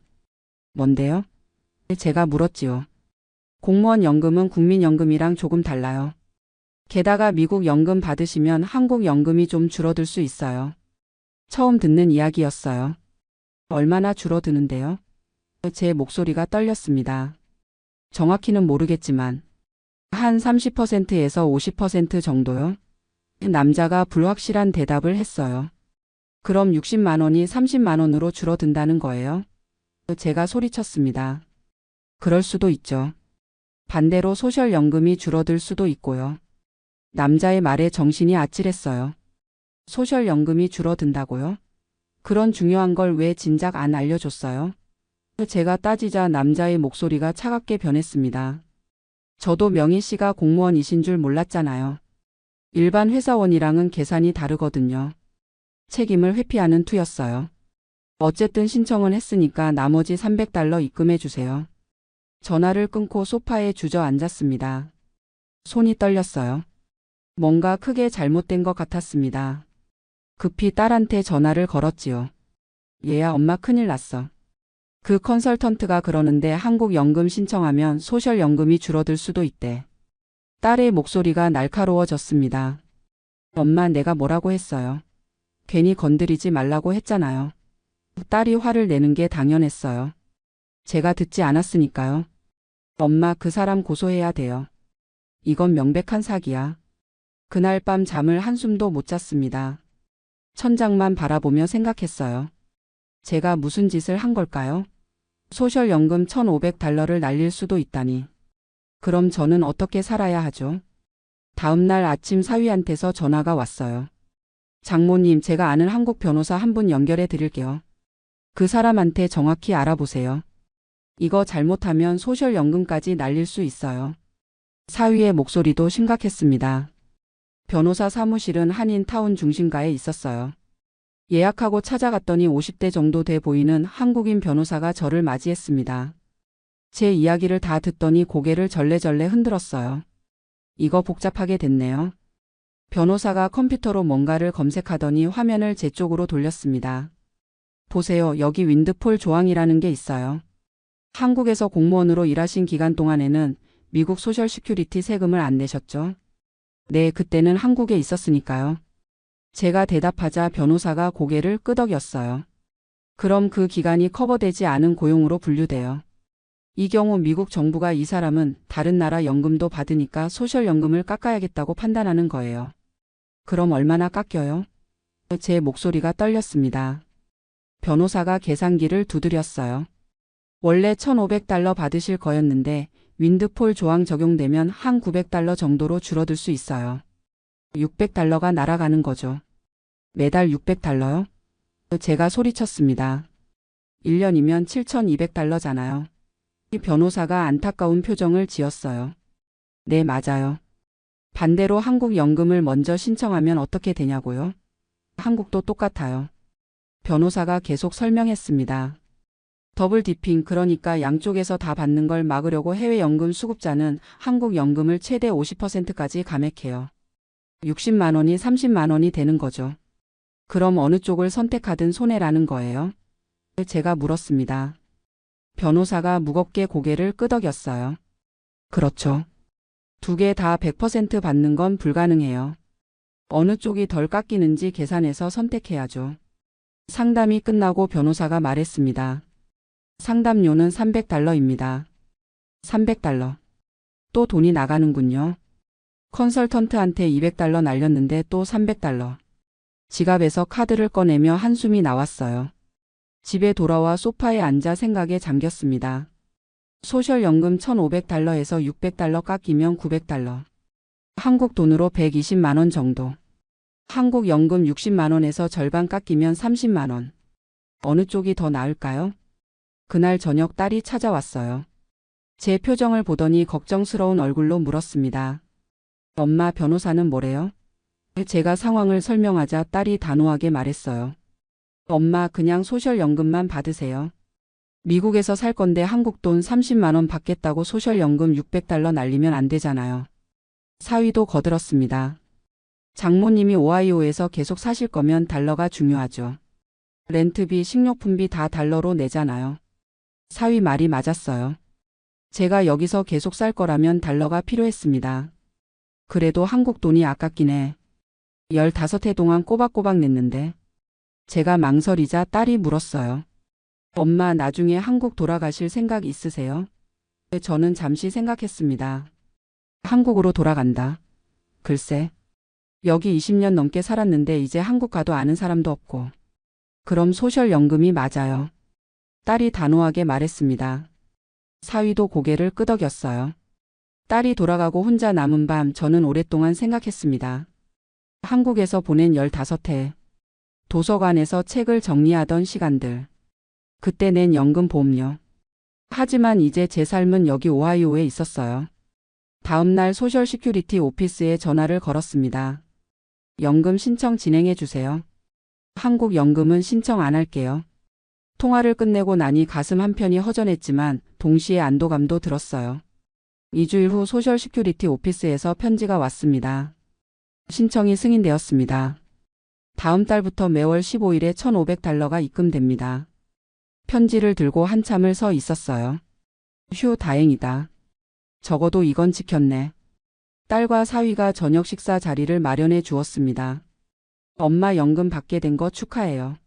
뭔데요? 제가 물었지요. 공무원 연금은 국민연금이랑 조금 달라요. 게다가 미국 연금 받으시면 한국 연금이 좀 줄어들 수 있어요. 처음 듣는 이야기였어요. 얼마나 줄어드는데요? 제 목소리가 떨렸습니다. 정확히는 모르겠지만 한 30%에서 50% 정도요? 남자가 불확실한 대답을 했어요. 그럼 60만 원이 30만 원으로 줄어든다는 거예요? 제가 소리쳤습니다. 그럴 수도 있죠. 반대로 소셜연금이 줄어들 수도 있고요. 남자의 말에 정신이 아찔했어요. 소셜연금이 줄어든다고요? 그런 중요한 걸 왜 진작 안 알려줬어요? 제가 따지자 남자의 목소리가 차갑게 변했습니다. 저도 명희 씨가 공무원이신 줄 몰랐잖아요. 일반 회사원이랑은 계산이 다르거든요. 책임을 회피하는 투였어요. 어쨌든 신청은 했으니까 나머지 $300 입금해 주세요. 전화를 끊고 소파에 주저앉았습니다. 손이 떨렸어요. 뭔가 크게 잘못된 것 같았습니다. 급히 딸한테 전화를 걸었지요. 얘야, 엄마 큰일 났어. 그 컨설턴트가 그러는데 한국 연금 신청하면 소셜연금이 줄어들 수도 있대. 딸의 목소리가 날카로워졌습니다. 엄마, 내가 뭐라고 했어요? 괜히 건드리지 말라고 했잖아요. 딸이 화를 내는 게 당연했어요. 제가 듣지 않았으니까요. 엄마, 그 사람 고소해야 돼요. 이건 명백한 사기야. 그날 밤 잠을 한숨도 못 잤습니다. 천장만 바라보며 생각했어요. 제가 무슨 짓을 한 걸까요? 소셜연금 $1,500를 날릴 수도 있다니. 그럼 저는 어떻게 살아야 하죠? 다음 날 아침 사위한테서 전화가 왔어요. 장모님, 제가 아는 한국 변호사 한 분 연결해 드릴게요. 그 사람한테 정확히 알아보세요. 이거 잘못하면 소셜연금까지 날릴 수 있어요. 사위의 목소리도 심각했습니다. 변호사 사무실은 한인타운 중심가에 있었어요. 예약하고 찾아갔더니 50대 정도 돼 보이는 한국인 변호사가 저를 맞이했습니다. 제 이야기를 다 듣더니 고개를 절레절레 흔들었어요. 이거 복잡하게 됐네요. 변호사가 컴퓨터로 뭔가를 검색하더니 화면을 제 쪽으로 돌렸습니다. 보세요. 여기 윈드폴 조항이라는 게 있어요. 한국에서 공무원으로 일하신 기간 동안에는 미국 소셜 시큐리티 세금을 안 내셨죠? 네, 그때는 한국에 있었으니까요. 제가 대답하자 변호사가 고개를 끄덕였어요. 그럼 그 기간이 커버되지 않은 고용으로 분류돼요. 이 경우 미국 정부가 이 사람은 다른 나라 연금도 받으니까 소셜연금을 깎아야겠다고 판단하는 거예요. 그럼 얼마나 깎여요? 제 목소리가 떨렸습니다. 변호사가 계산기를 두드렸어요. 원래 $1,500 받으실 거였는데 윈드폴 조항 적용되면 한 $900 정도로 줄어들 수 있어요. $600가 날아가는 거죠. 매달 $600요? 제가 소리쳤습니다. 1년이면 $7,200잖아요. 이 변호사가 안타까운 표정을 지었어요. 네, 맞아요. 반대로 한국 연금을 먼저 신청하면 어떻게 되냐고요? 한국도 똑같아요. 변호사가 계속 설명했습니다. 더블 디핑, 그러니까 양쪽에서 다 받는 걸 막으려고 해외 연금 수급자는 한국 연금을 최대 50%까지 감액해요. 60만 원이 30만 원이 되는 거죠. 그럼 어느 쪽을 선택하든 손해라는 거예요? 제가 물었습니다. 변호사가 무겁게 고개를 끄덕였어요. 그렇죠. 두 개 다 100% 받는 건 불가능해요. 어느 쪽이 덜 깎이는지 계산해서 선택해야죠. 상담이 끝나고 변호사가 말했습니다. 상담료는 $300입니다. $300. 또 돈이 나가는군요. 컨설턴트한테 $200 날렸는데 또 $300. 지갑에서 카드를 꺼내며 한숨이 나왔어요. 집에 돌아와 소파에 앉아 생각에 잠겼습니다. 소셜연금 $1,500에서 $600 깎이면 $900. 한국 돈으로 120만 원 정도. 한국 연금 60만 원에서 절반 깎이면 30만 원. 어느 쪽이 더 나을까요? 그날 저녁 딸이 찾아왔어요. 제 표정을 보더니 걱정스러운 얼굴로 물었습니다. 엄마, 변호사는 뭐래요? 제가 상황을 설명하자 딸이 단호하게 말했어요. 엄마, 그냥 소셜연금만 받으세요. 미국에서 살 건데 한국 돈 30만 원 받겠다고 소셜연금 $600 날리면 안 되잖아요. 사위도 거들었습니다. 장모님이 오하이오에서 계속 사실 거면 달러가 중요하죠. 렌트비, 식료품비 다 달러로 내잖아요. 사위 말이 맞았어요. 제가 여기서 계속 살 거라면 달러가 필요했습니다. 그래도 한국 돈이 아깝긴 해. 15해 동안 꼬박꼬박 냈는데. 제가 망설이자 딸이 물었어요. 엄마, 나중에 한국 돌아가실 생각 있으세요? 저는 잠시 생각했습니다. 한국으로 돌아간다. 글쎄. 여기 20년 넘게 살았는데 이제 한국 가도 아는 사람도 없고. 그럼 소셜연금이 맞아요. 딸이 단호하게 말했습니다. 사위도 고개를 끄덕였어요. 딸이 돌아가고 혼자 남은 밤 저는 오랫동안 생각했습니다. 한국에서 보낸 15해. 도서관에서 책을 정리하던 시간들. 그때 낸 연금 보험료. 하지만 이제 제 삶은 여기 오하이오에 있었어요. 다음 날 소셜 시큐리티 오피스에 전화를 걸었습니다. 연금 신청 진행해 주세요. 한국 연금은 신청 안 할게요. 통화를 끝내고 나니 가슴 한편이 허전했지만 동시에 안도감도 들었어요. 2주일 후 소셜 시큐리티 오피스에서 편지가 왔습니다. 신청이 승인되었습니다. 다음 달부터 매월 15일에 $1,500가 입금됩니다. 편지를 들고 한참을 서 있었어요. 휴, 다행이다. 적어도 이건 지켰네. 딸과 사위가 저녁 식사 자리를 마련해 주었습니다. 엄마 연금 받게 된 거 축하해요.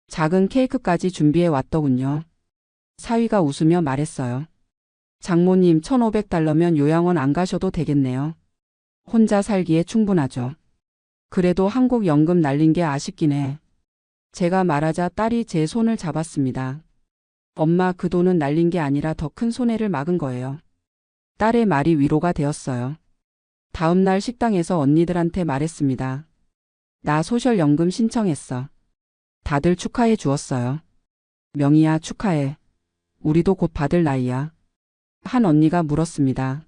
작은 케이크까지 준비해 왔더군요. 사위가 웃으며 말했어요. 장모님, $1,500면 요양원 안 가셔도 되겠네요. 혼자 살기에 충분하죠. 그래도 한국 연금 날린 게 아쉽긴 해. 제가 말하자 딸이 제 손을 잡았습니다. 엄마, 그 돈은 날린 게 아니라 더 큰 손해를 막은 거예요. 딸의 말이 위로가 되었어요. 다음 날 식당에서 언니들한테 말했습니다. 나 소셜연금 신청했어. 다들 축하해 주었어요. 명희야, 축하해. 우리도 곧 받을 나이야. 한 언니가 물었습니다.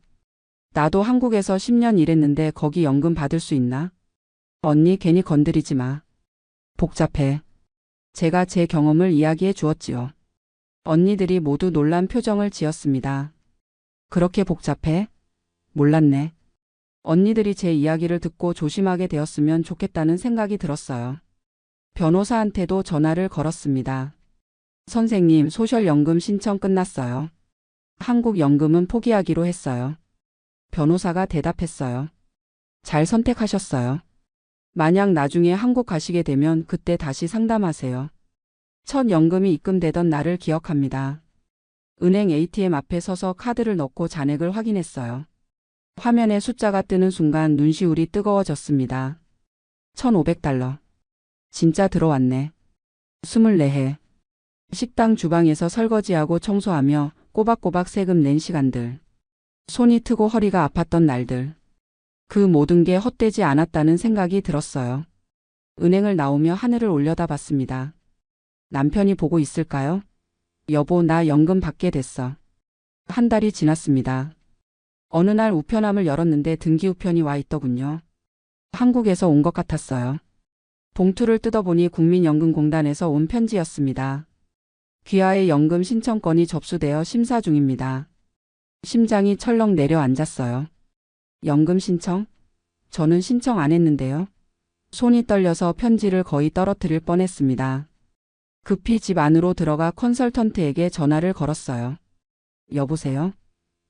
나도 한국에서 10년 일했는데 거기 연금 받을 수 있나? 언니, 괜히 건드리지 마. 복잡해. 제가 제 경험을 이야기해 주었지요. 언니들이 모두 놀란 표정을 지었습니다. 그렇게 복잡해? 몰랐네. 언니들이 제 이야기를 듣고 조심하게 되었으면 좋겠다는 생각이 들었어요. 변호사한테도 전화를 걸었습니다. 선생님, 소셜연금 신청 끝났어요. 한국 연금은 포기하기로 했어요. 변호사가 대답했어요. 잘 선택하셨어요. 만약 나중에 한국 가시게 되면 그때 다시 상담하세요. 첫 연금이 입금되던 날을 기억합니다. 은행 ATM 앞에 서서 카드를 넣고 잔액을 확인했어요. 화면에 숫자가 뜨는 순간 눈시울이 뜨거워졌습니다. $1,500. 진짜 들어왔네. 24해. 식당 주방에서 설거지하고 청소하며 꼬박꼬박 세금 낸 시간들. 손이 트고 허리가 아팠던 날들. 그 모든 게 헛되지 않았다는 생각이 들었어요. 은행을 나오며 하늘을 올려다봤습니다. 남편이 보고 있을까요? 여보, 나 연금 받게 됐어. 한 달이 지났습니다. 어느 날 우편함을 열었는데 등기우편이 와 있더군요. 한국에서 온 것 같았어요. 봉투를 뜯어보니 국민연금공단에서 온 편지였습니다. 귀하의 연금 신청건이 접수되어 심사 중입니다. 심장이 철렁 내려앉았어요. 연금 신청? 저는 신청 안 했는데요. 손이 떨려서 편지를 거의 떨어뜨릴 뻔했습니다. 급히 집 안으로 들어가 컨설턴트에게 전화를 걸었어요. 여보세요?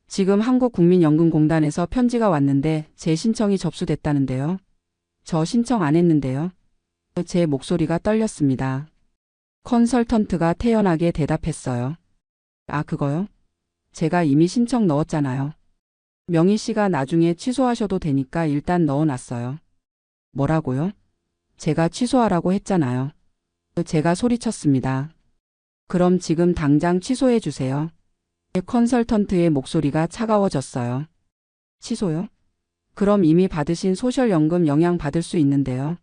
지금 한국국민연금공단에서 편지가 왔는데 제 신청이 접수됐다는데요. 저 신청 안 했는데요. 제 목소리가 떨렸습니다. 컨설턴트가 태연하게 대답했어요. 아, 그거요? 제가 이미 신청 넣었잖아요. 명희 씨가 나중에 취소하셔도 되니까 일단 넣어놨어요. 뭐라고요? 제가 취소하라고 했잖아요. 제가 소리쳤습니다. 그럼 지금 당장 취소해 주세요. 컨설턴트의 목소리가 차가워졌어요. 취소요? 그럼 이미 받으신 소셜연금 영향받을 수 있는데요.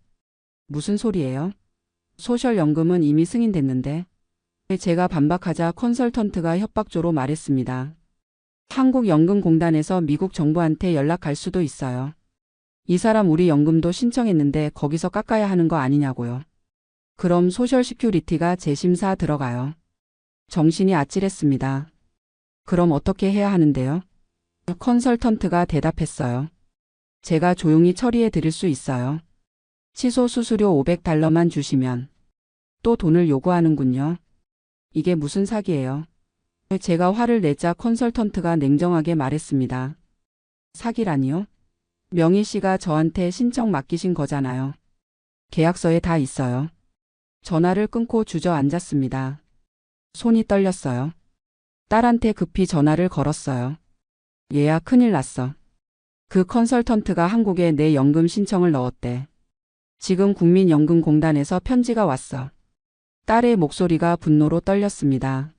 무슨 소리예요? 소셜연금은 이미 승인됐는데. 제가 반박하자 컨설턴트가 협박조로 말했습니다. 한국연금공단에서 미국 정부한테 연락갈 수도 있어요. 이 사람 우리 연금도 신청했는데 거기서 깎아야 하는 거 아니냐고요. 그럼 소셜 시큐리티가 재심사 들어가요. 정신이 아찔했습니다. 그럼 어떻게 해야 하는데요? 컨설턴트가 대답했어요. 제가 조용히 처리해 드릴 수 있어요. 취소 수수료 500달러만 주시면. 또 돈을 요구하는군요. 이게 무슨 사기예요? 제가 화를 내자 컨설턴트가 냉정하게 말했습니다. 사기라니요? 명희 씨가 저한테 신청 맡기신 거잖아요. 계약서에 다 있어요. 전화를 끊고 주저앉았습니다. 손이 떨렸어요. 딸한테 급히 전화를 걸었어요. 얘야 큰일 났어. 그 컨설턴트가 한국에 내 연금 신청을 넣었대. 지금 국민연금공단에서 편지가 왔어. 딸의 목소리가 분노로 떨렸습니다.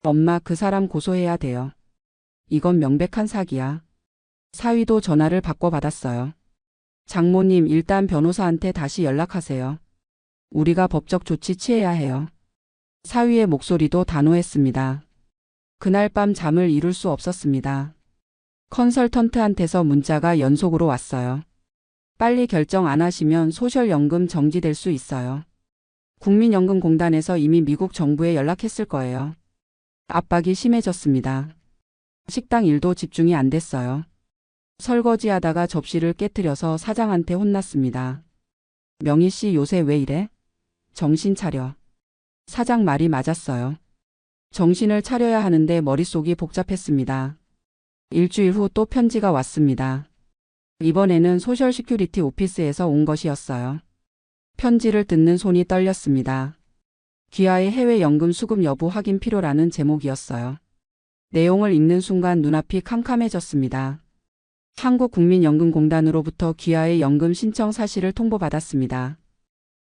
엄마, 그 사람 고소해야 돼요. 이건 명백한 사기야. 사위도 전화를 바꿔받았어요. 장모님, 일단 변호사한테 다시 연락하세요. 우리가 법적 조치 취해야 해요. 사위의 목소리도 단호했습니다. 그날 밤 잠을 이룰 수 없었습니다. 컨설턴트한테서 문자가 연속으로 왔어요. 빨리 결정 안 하시면 소셜연금 정지될 수 있어요. 국민연금공단에서 이미 미국 정부에 연락했을 거예요. 압박이 심해졌습니다. 식당 일도 집중이 안 됐어요. 설거지하다가 접시를 깨뜨려서 사장한테 혼났습니다. 명희 씨 요새 왜 이래? 정신 차려. 사장 말이 맞았어요. 정신을 차려야 하는데 머릿속이 복잡했습니다. 일주일 후 또 편지가 왔습니다. 이번에는 소셜 시큐리티 오피스에서 온 것이었어요. 편지를 뜯는 손이 떨렸습니다. 귀하의 해외 연금 수급 여부 확인 필요라는 제목이었어요. 내용을 읽는 순간 눈앞이 캄캄해졌습니다. 한국국민연금공단으로부터 귀하의 연금 신청 사실을 통보받았습니다.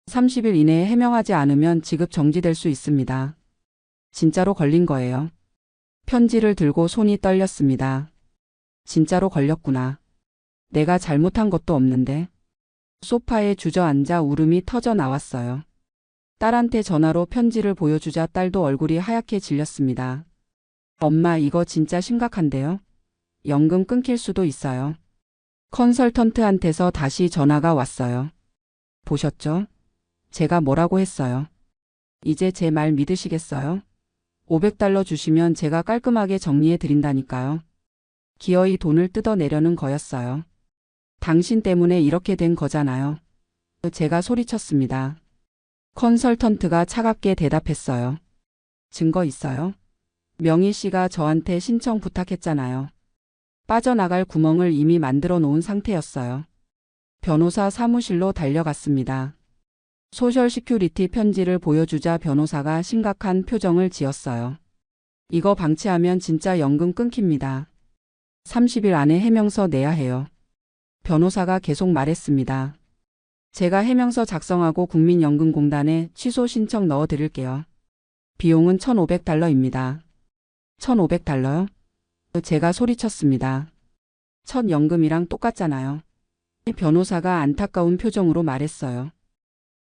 30일 이내에 해명하지 않으면 지급 정지될 수 있습니다. 진짜로 걸린 거예요. 편지를 들고 손이 떨렸습니다. 진짜로 걸렸구나. 내가 잘못한 것도 없는데. 소파에 주저앉아 울음이 터져 나왔어요. 딸한테 전화로 편지를 보여주자 딸도 얼굴이 하얗게 질렸습니다. 엄마, 이거 진짜 심각한데요? 연금 끊길 수도 있어요. 컨설턴트한테서 다시 전화가 왔어요. 보셨죠? 제가 뭐라고 했어요? 이제 제 말 믿으시겠어요? 500달러 주시면 제가 깔끔하게 정리해 드린다니까요. 기어이 돈을 뜯어내려는 거였어요. 당신 때문에 이렇게 된 거잖아요. 제가 소리쳤습니다. 컨설턴트가 차갑게 대답했어요. 증거 있어요? 명희 씨가 저한테 신청 부탁했잖아요. 빠져나갈 구멍을 이미 만들어 놓은 상태였어요. 변호사 사무실로 달려갔습니다. 소셜 시큐리티 편지를 보여주자 변호사가 심각한 표정을 지었어요. 이거 방치하면 진짜 연금 끊깁니다. 30일 안에 해명서 내야 해요. 변호사가 계속 말했습니다. 제가 해명서 작성하고 국민연금공단에 취소 신청 넣어 드릴게요. 비용은 1,500달러입니다. 1,500달러요? 제가 소리쳤습니다. 첫 연금이랑 똑같잖아요. 변호사가 안타까운 표정으로 말했어요.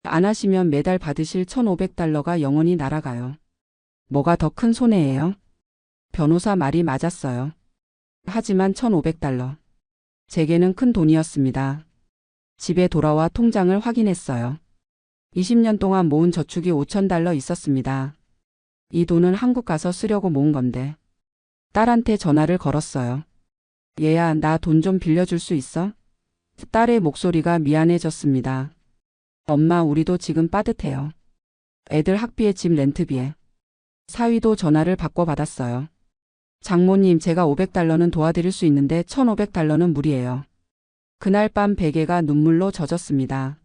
안 하시면 매달 받으실 1,500달러가 영원히 날아가요. 뭐가 더 큰 손해예요? 변호사 말이 맞았어요. 하지만 1,500달러. 제게는 큰 돈이었습니다. 집에 돌아와 통장을 확인했어요. 20년 동안 모은 저축이 5,000달러 있었습니다. 이 돈은 한국 가서 쓰려고 모은 건데. 딸한테 전화를 걸었어요. 얘야, 나 돈 좀 빌려줄 수 있어? 딸의 목소리가 미안해졌습니다. 엄마, 우리도 지금 빠듯해요. 애들 학비에 집 렌트비에. 사위도 전화를 바꿔받았어요. 장모님, 제가 500달러는 도와드릴 수 있는데 1,500달러는 무리예요. 그날 밤 베개가 눈물로 젖었습니다.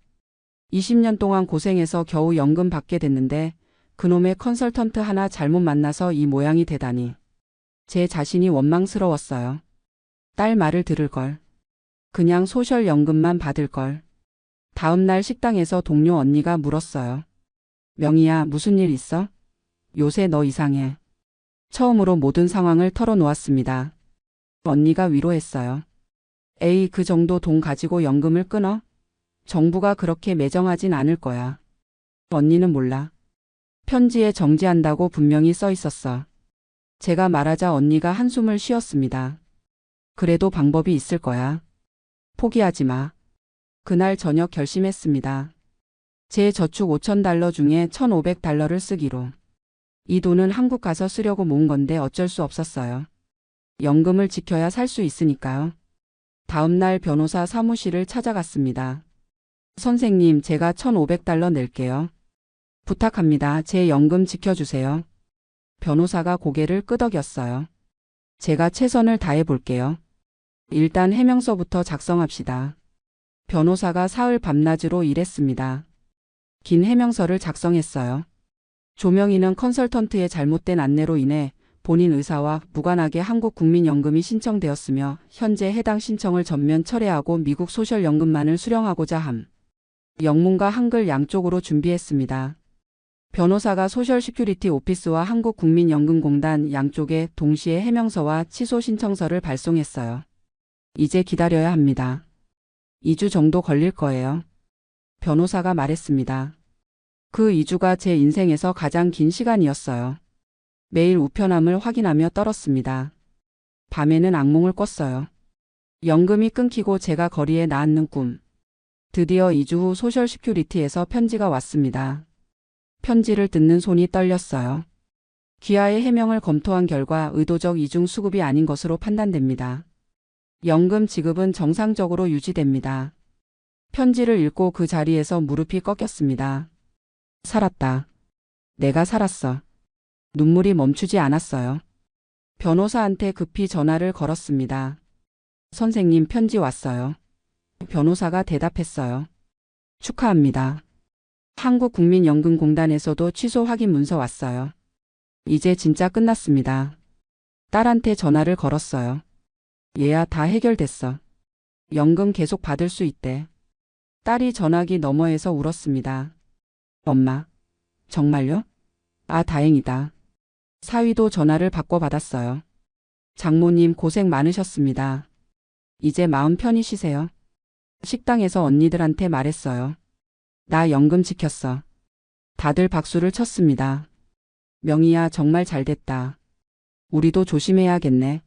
20년 동안 고생해서 겨우 연금 받게 됐는데 그놈의 컨설턴트 하나 잘못 만나서 이 모양이 되다니. 제 자신이 원망스러웠어요. 딸 말을 들을 걸. 그냥 소셜 연금만 받을 걸. 다음 날 식당에서 동료 언니가 물었어요. 명희야, 무슨 일 있어? 요새 너 이상해. 처음으로 모든 상황을 털어놓았습니다. 언니가 위로했어요. 에이, 그 정도 돈 가지고 연금을 끊어? 정부가 그렇게 매정하진 않을 거야. 언니는 몰라. 편지에 정지한다고 분명히 써 있었어. 제가 말하자 언니가 한숨을 쉬었습니다. 그래도 방법이 있을 거야. 포기하지 마. 그날 저녁 결심했습니다. 제 저축 5,000달러 중에 1,500달러를 쓰기로. 이 돈은 한국 가서 쓰려고 모은 건데 어쩔 수 없었어요. 연금을 지켜야 살 수 있으니까요. 다음 날 변호사 사무실을 찾아갔습니다. 선생님, 제가 1,500달러 낼게요. 부탁합니다. 제 연금 지켜주세요. 변호사가 고개를 끄덕였어요. 제가 최선을 다해 볼게요. 일단 해명서부터 작성합시다. 변호사가 사흘 밤낮으로 일했습니다. 긴 해명서를 작성했어요. 조명희는 컨설턴트의 잘못된 안내로 인해 본인 의사와 무관하게 한국국민연금이 신청되었으며 현재 해당 신청을 전면 철회하고 미국 소셜연금만을 수령하고자 함. 영문과 한글 양쪽으로 준비했습니다. 변호사가 소셜시큐리티 오피스와 한국국민연금공단 양쪽에 동시에 해명서와 취소 신청서를 발송했어요. 이제 기다려야 합니다. 2주 정도 걸릴 거예요. 변호사가 말했습니다. 그 2주가 제 인생에서 가장 긴 시간이었어요. 매일 우편함을 확인하며 떨었습니다. 밤에는 악몽을 꿨어요. 연금이 끊기고 제가 거리에 나앉는 꿈. 드디어 2주 후 소셜시큐리티에서 편지가 왔습니다. 편지를 뜯는 손이 떨렸어요. 귀하의 해명을 검토한 결과 의도적 이중 수급이 아닌 것으로 판단됩니다. 연금 지급은 정상적으로 유지됩니다. 편지를 읽고 그 자리에서 무릎이 꺾였습니다. 살았다. 내가 살았어. 눈물이 멈추지 않았어요. 변호사한테 급히 전화를 걸었습니다. 선생님, 편지 왔어요. 변호사가 대답했어요. 축하합니다. 한국국민연금공단에서도 취소 확인 문서 왔어요. 이제 진짜 끝났습니다. 딸한테 전화를 걸었어요. 얘야, 다 해결됐어. 연금 계속 받을 수 있대. 딸이 전화기 너머에서 울었습니다. 엄마, 정말요? 아, 다행이다. 사위도 전화를 바꿔 받았어요. 장모님, 고생 많으셨습니다. 이제 마음 편히 쉬세요. 식당에서 언니들한테 말했어요. 나 연금 지켰어. 다들 박수를 쳤습니다. 명희야, 정말 잘됐다. 우리도 조심해야겠네.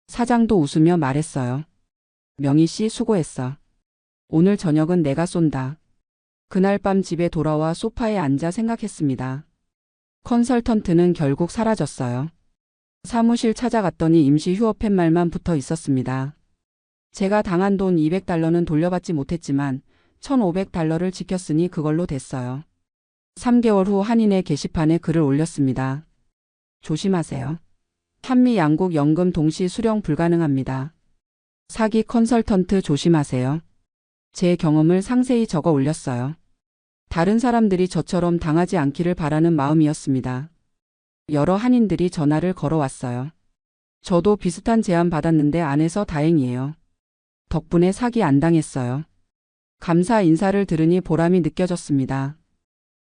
사장도 웃으며 말했어요. 명희 씨, 수고했어. 오늘 저녁은 내가 쏜다. 그날 밤 집에 돌아와 소파에 앉아 생각했습니다. 컨설턴트는 결국 사라졌어요. 사무실 찾아갔더니 임시 휴업 팻말만 붙어 있었습니다. 제가 당한 돈 200달러는 돌려받지 못했지만 1,500달러를 지켰으니 그걸로 됐어요. 3개월 후 한인의 게시판에 글을 올렸습니다. 조심하세요. 한미 양국 연금 동시 수령 불가능합니다. 사기 컨설턴트 조심하세요. 제 경험을 상세히 적어 올렸어요. 다른 사람들이 저처럼 당하지 않기를 바라는 마음이었습니다. 여러 한인들이 전화를 걸어왔어요. 저도 비슷한 제안 받았는데 안 해서 다행이에요. 덕분에 사기 안 당했어요. 감사 인사를 들으니 보람이 느껴졌습니다.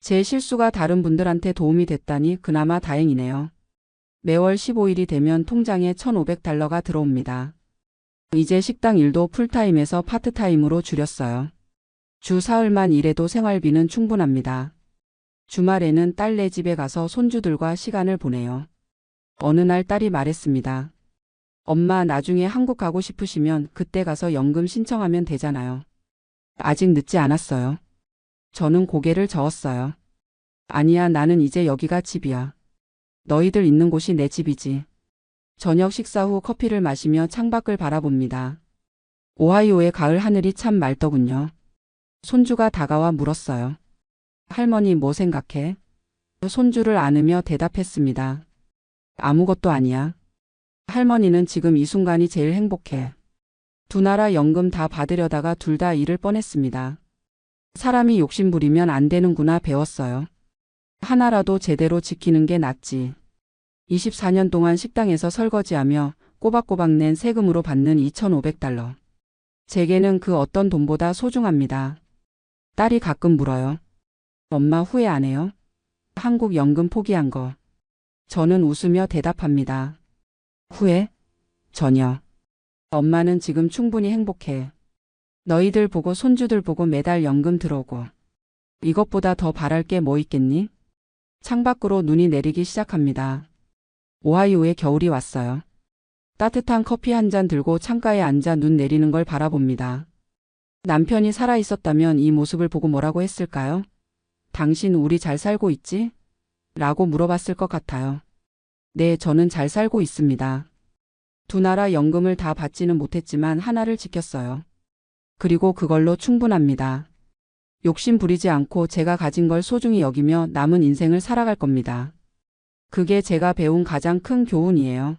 제 실수가 다른 분들한테 도움이 됐다니 그나마 다행이네요. 매월 15일이 되면 통장에 1,500달러가 들어옵니다. 이제 식당 일도 풀타임에서 파트타임으로 줄였어요. 주 사흘만 일해도 생활비는 충분합니다. 주말에는 딸네 집에 가서 손주들과 시간을 보내요. 어느 날 딸이 말했습니다. 엄마, 나중에 한국 가고 싶으시면 그때 가서 연금 신청하면 되잖아요. 아직 늦지 않았어요. 저는 고개를 저었어요. 아니야, 나는 이제 여기가 집이야. 너희들 있는 곳이 내 집이지. 저녁 식사 후 커피를 마시며 창밖을 바라봅니다. 오하이오의 가을 하늘이 참 맑더군요. 손주가 다가와 물었어요. 할머니, 뭐 생각해? 손주를 안으며 대답했습니다. 아무것도 아니야. 할머니는 지금 이 순간이 제일 행복해. 두 나라 연금 다 받으려다가 둘 다 잃을 뻔했습니다. 사람이 욕심 부리면 안 되는구나 배웠어요. 하나라도 제대로 지키는 게 낫지. 24년 동안 식당에서 설거지하며 꼬박꼬박 낸 세금으로 받는 2,500달러. 제게는 그 어떤 돈보다 소중합니다. 딸이 가끔 물어요. 엄마, 후회 안 해요? 한국 연금 포기한 거. 저는 웃으며 대답합니다. 후회? 전혀. 엄마는 지금 충분히 행복해. 너희들 보고 손주들 보고 매달 연금 들어오고. 이것보다 더 바랄 게 뭐 있겠니? 창밖으로 눈이 내리기 시작합니다. 오하이오에 겨울이 왔어요. 따뜻한 커피 한 잔 들고 창가에 앉아 눈 내리는 걸 바라봅니다. 남편이 살아있었다면 이 모습을 보고 뭐라고 했을까요? 당신 우리 잘 살고 있지? 라고 물어봤을 것 같아요. 네, 저는 잘 살고 있습니다. 두 나라 연금을 다 받지는 못했지만 하나를 지켰어요. 그리고 그걸로 충분합니다. 욕심 부리지 않고 제가 가진 걸 소중히 여기며 남은 인생을 살아갈 겁니다. 그게 제가 배운 가장 큰 교훈이에요.